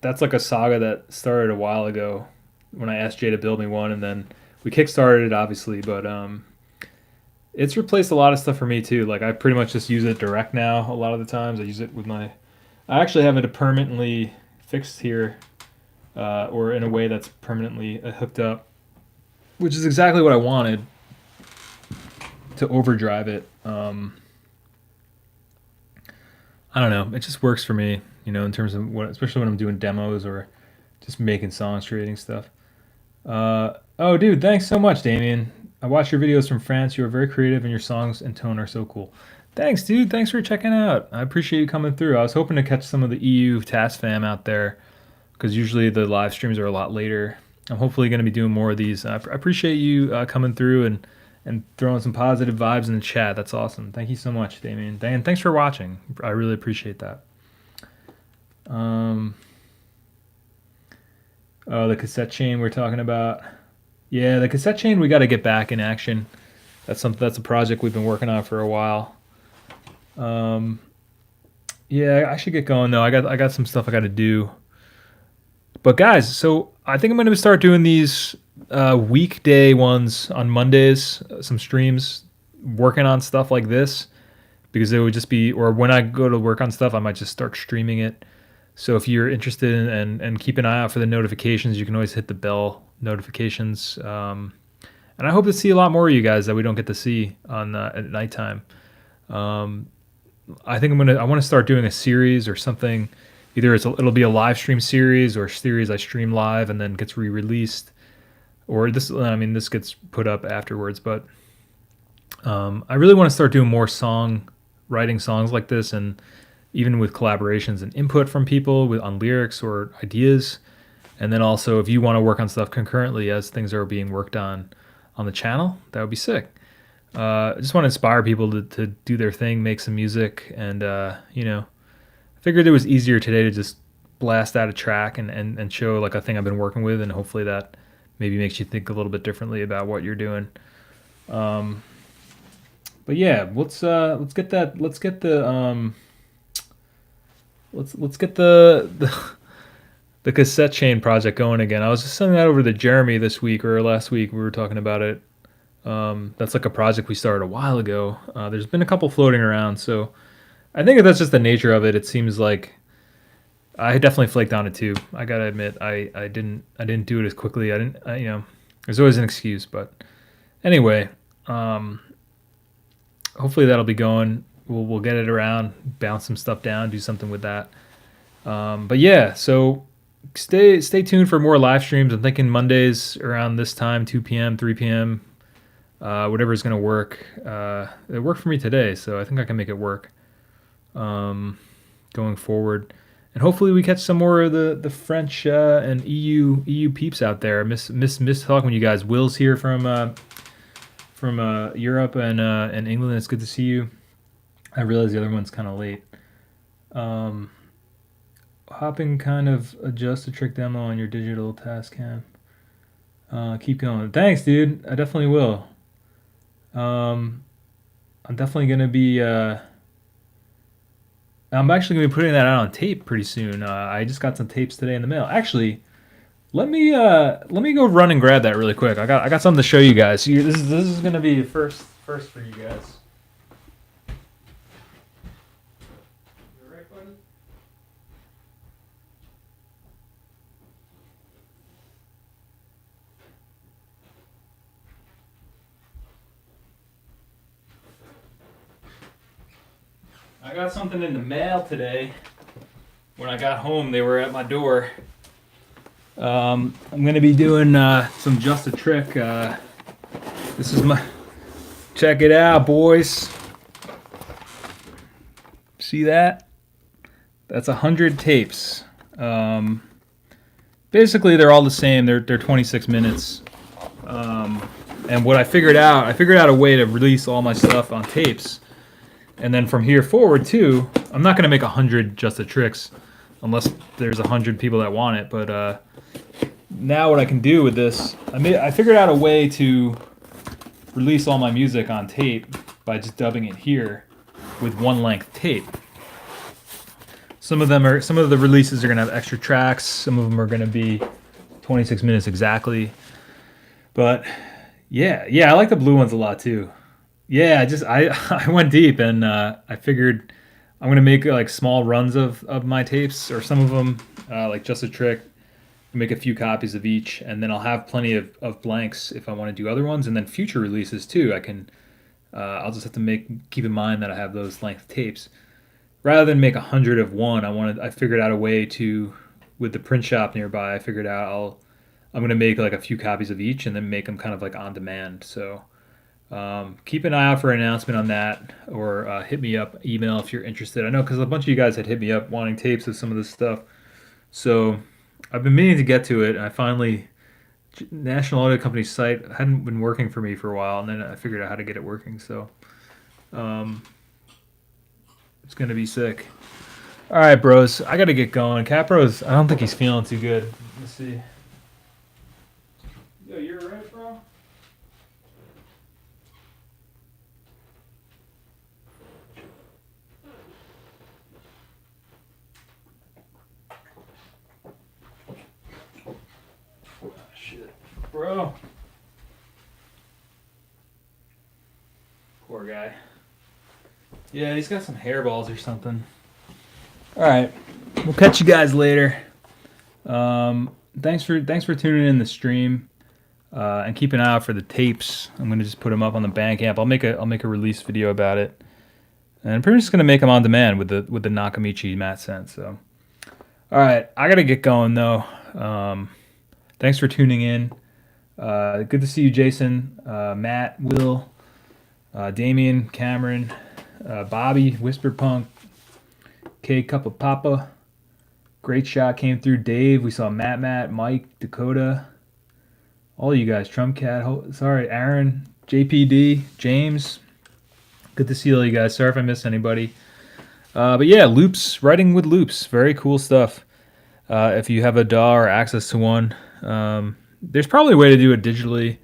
That's like a saga that started a while ago when I asked Jay to build me one, and then we kickstarted it, obviously. But it's replaced a lot of stuff for me too. Like I pretty much just use it direct now. A lot of the times I use it with my. I actually have it permanently fixed here, or in a way that's permanently hooked up, which is exactly what I wanted to overdrive it. I don't know. It just works for me, in terms of what, especially when I'm doing demos or just making songs, creating stuff. Oh, dude, thanks so much, Damien. I watched your videos from France. You are very creative, and your songs and tone are so cool. Thanks, dude. Thanks for checking out. I appreciate you coming through. I was hoping to catch some of the EU Task fam out there because usually the live streams are a lot later. I'm hopefully going to be doing more of these. I appreciate you coming through and throwing some positive vibes in the chat. That's awesome. Thank you so much, Damien. Dan, thanks for watching. I really appreciate that. Oh, the cassette chain we're talking about. Yeah, the cassette chain we got to get back in action. That's a project we've been working on for a while. Yeah, I should get going though. I got some stuff I got to do. But guys, so I think I'm going to start doing these weekday ones on Mondays, some streams, working on stuff like this, because it would just be, or when I go to work on stuff, I might just start streaming it. So if you're interested in, and keep an eye out for the notifications, you can always hit the bell notifications. And I hope to see a lot more of you guys that we don't get to see on at nighttime. I think I want to start doing a series or something. Either it'll be a live stream series or a series I stream live and then gets re-released, or this gets put up afterwards. But I really want to start doing more writing songs like this, and even with collaborations and input from people on lyrics or ideas. And then also, if you want to work on stuff concurrently as things are being worked on the channel, that would be sick. I just want to inspire people to do their thing, make some music, and I figured it was easier today to just blast out a track and show like a thing I've been working with, and hopefully that maybe makes you think a little bit differently about what you're doing. But yeah, let's get the cassette chain project going again. I was just sending that over to Jeremy this week or last week. We were talking about it. That's like a project we started a while ago. There's been a couple floating around, so I think that's just the nature of it. It seems like I definitely flaked on it too. I gotta admit, I didn't do it as quickly. There's always an excuse, but anyway, hopefully that'll be going. We'll get it around, bounce some stuff down, do something with that. But yeah, so stay tuned for more live streams. I'm thinking Mondays around this time, 2 p.m., 3 p.m., whatever is going to work. It worked for me today, so I think I can make it work going forward. And hopefully we catch some more of the French and EU peeps out there. Miss talking with you guys. Will's here from Europe and England. It's good to see you. I realize the other one's kind of late. Hopping kind of adjust the trick demo on your digital Tascam. Keep going. Thanks, dude. I definitely will. I'm definitely going to be... I'm actually going to be putting that out on tape pretty soon. I just got some tapes today in the mail. Actually, let me go run and grab that really quick. I got something to show you guys. This is going to be first for you guys. You all right, buddy? I got something in the mail today. When I got home, they were at my door. I'm going to be doing some Just a Trick. This is my... Check it out, boys. See that? That's 100 tapes. Basically, they're all the same. They're 26 minutes. And what I figured out a way to release all my stuff on tapes. And then from here forward too, I'm not going to make 100 Just the Tricks unless there's 100 people that want it. But now what I can do with this, I figured out a way to release all my music on tape by just dubbing it here with one length tape. Some of the releases are gonna have extra tracks. Some of them are gonna be 26 minutes exactly. But yeah, I like the blue ones a lot too. Yeah, I went deep and I figured I'm gonna make like small runs of my tapes or some of them like Just a Trick. Make a few copies of each, and then I'll have plenty of blanks if I want to do other ones, and then future releases too. I'll just have to keep in mind that I have those length tapes. Rather than make 100 of one, I figured out a way to, with the print shop nearby, I figured out I'm gonna make like a few copies of each and then make them kind of like on demand. So keep an eye out for an announcement on that, or hit me up, email if you're interested. I know because a bunch of you guys had hit me up wanting tapes of some of this stuff. So I've been meaning to get to it. I finally, National Audio Company's site hadn't been working for me for a while, and then I figured out how to get it working. So it's gonna be sick. All right, bros, I gotta get going. Capro's, I don't think he's feeling too good. Let's see. Yo, you're right, bro. Oh, shit, bro. Poor guy. Yeah, he's got some hairballs or something. All right, we'll catch you guys later. Thanks for tuning in the stream, and keep an eye out for the tapes. I'm gonna just put them up on the Bandcamp. I'll make a release video about it, and I'm pretty much just gonna make them on demand with the Nakamichi Matt sent. So, all right, I gotta get going though. Thanks for tuning in. Good to see you, Jason, Matt, Will, Damien, Cameron, Bobby, Whisper Punk, K Cup of Papa. Great shot came through. Dave, we saw Matt, Mike, Dakota, all you guys. Trump Cat, Aaron, JPD, James. Good to see all you guys. Sorry if I missed anybody. But yeah, loops, writing with loops, very cool stuff. If you have a DAW or access to one, there's probably a way to do it digitally.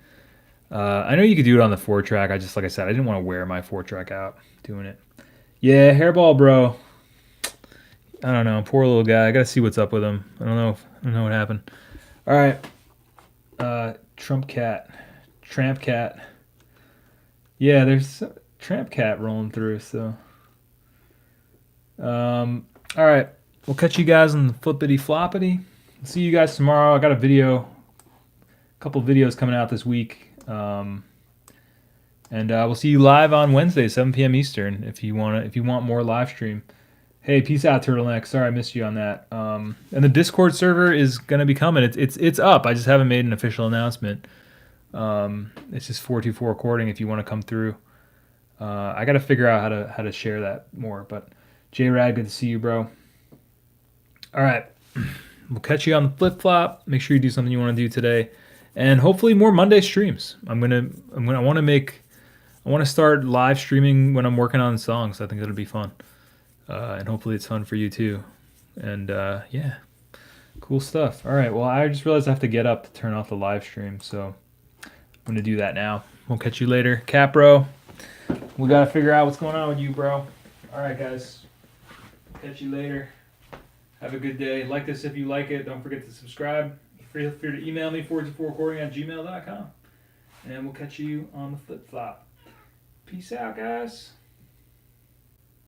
I know you could do it on the 4-track. Like I said, I didn't want to wear my 4-track out doing it. Yeah, hairball, bro. I don't know, poor little guy. I gotta see what's up with him. I don't know what happened. All right, Tramp Cat. Yeah, there's Tramp Cat rolling through. So, all right, we'll catch you guys on the flippity floppity. See you guys tomorrow. I got a couple videos coming out this week. And we'll see you live on Wednesday, 7 p.m. Eastern. If you want more live stream. Hey, peace out, Turtleneck. Sorry I missed you on that. And the Discord server is gonna be coming. It's up. I just haven't made an official announcement. It's just 424 recording. If you want to come through, I got to figure out how to share that more. But J-Rad, good to see you, bro. All right, we'll catch you on the flip flop. Make sure you do something you want to do today, and hopefully more Monday streams. I want to start live streaming when I'm working on songs. I think that'll be fun. And hopefully it's fun for you too. And yeah, cool stuff. All right, well, I just realized I have to get up to turn off the live stream, so I'm going to do that now. We'll catch you later. Capro, we got to figure out what's going on with you, bro. All right, guys. Catch you later. Have a good day. Like this if you like it. Don't forget to subscribe. Feel free to email me, 424recording@gmail.com. And we'll catch you on the flip-flop. Peace out, guys.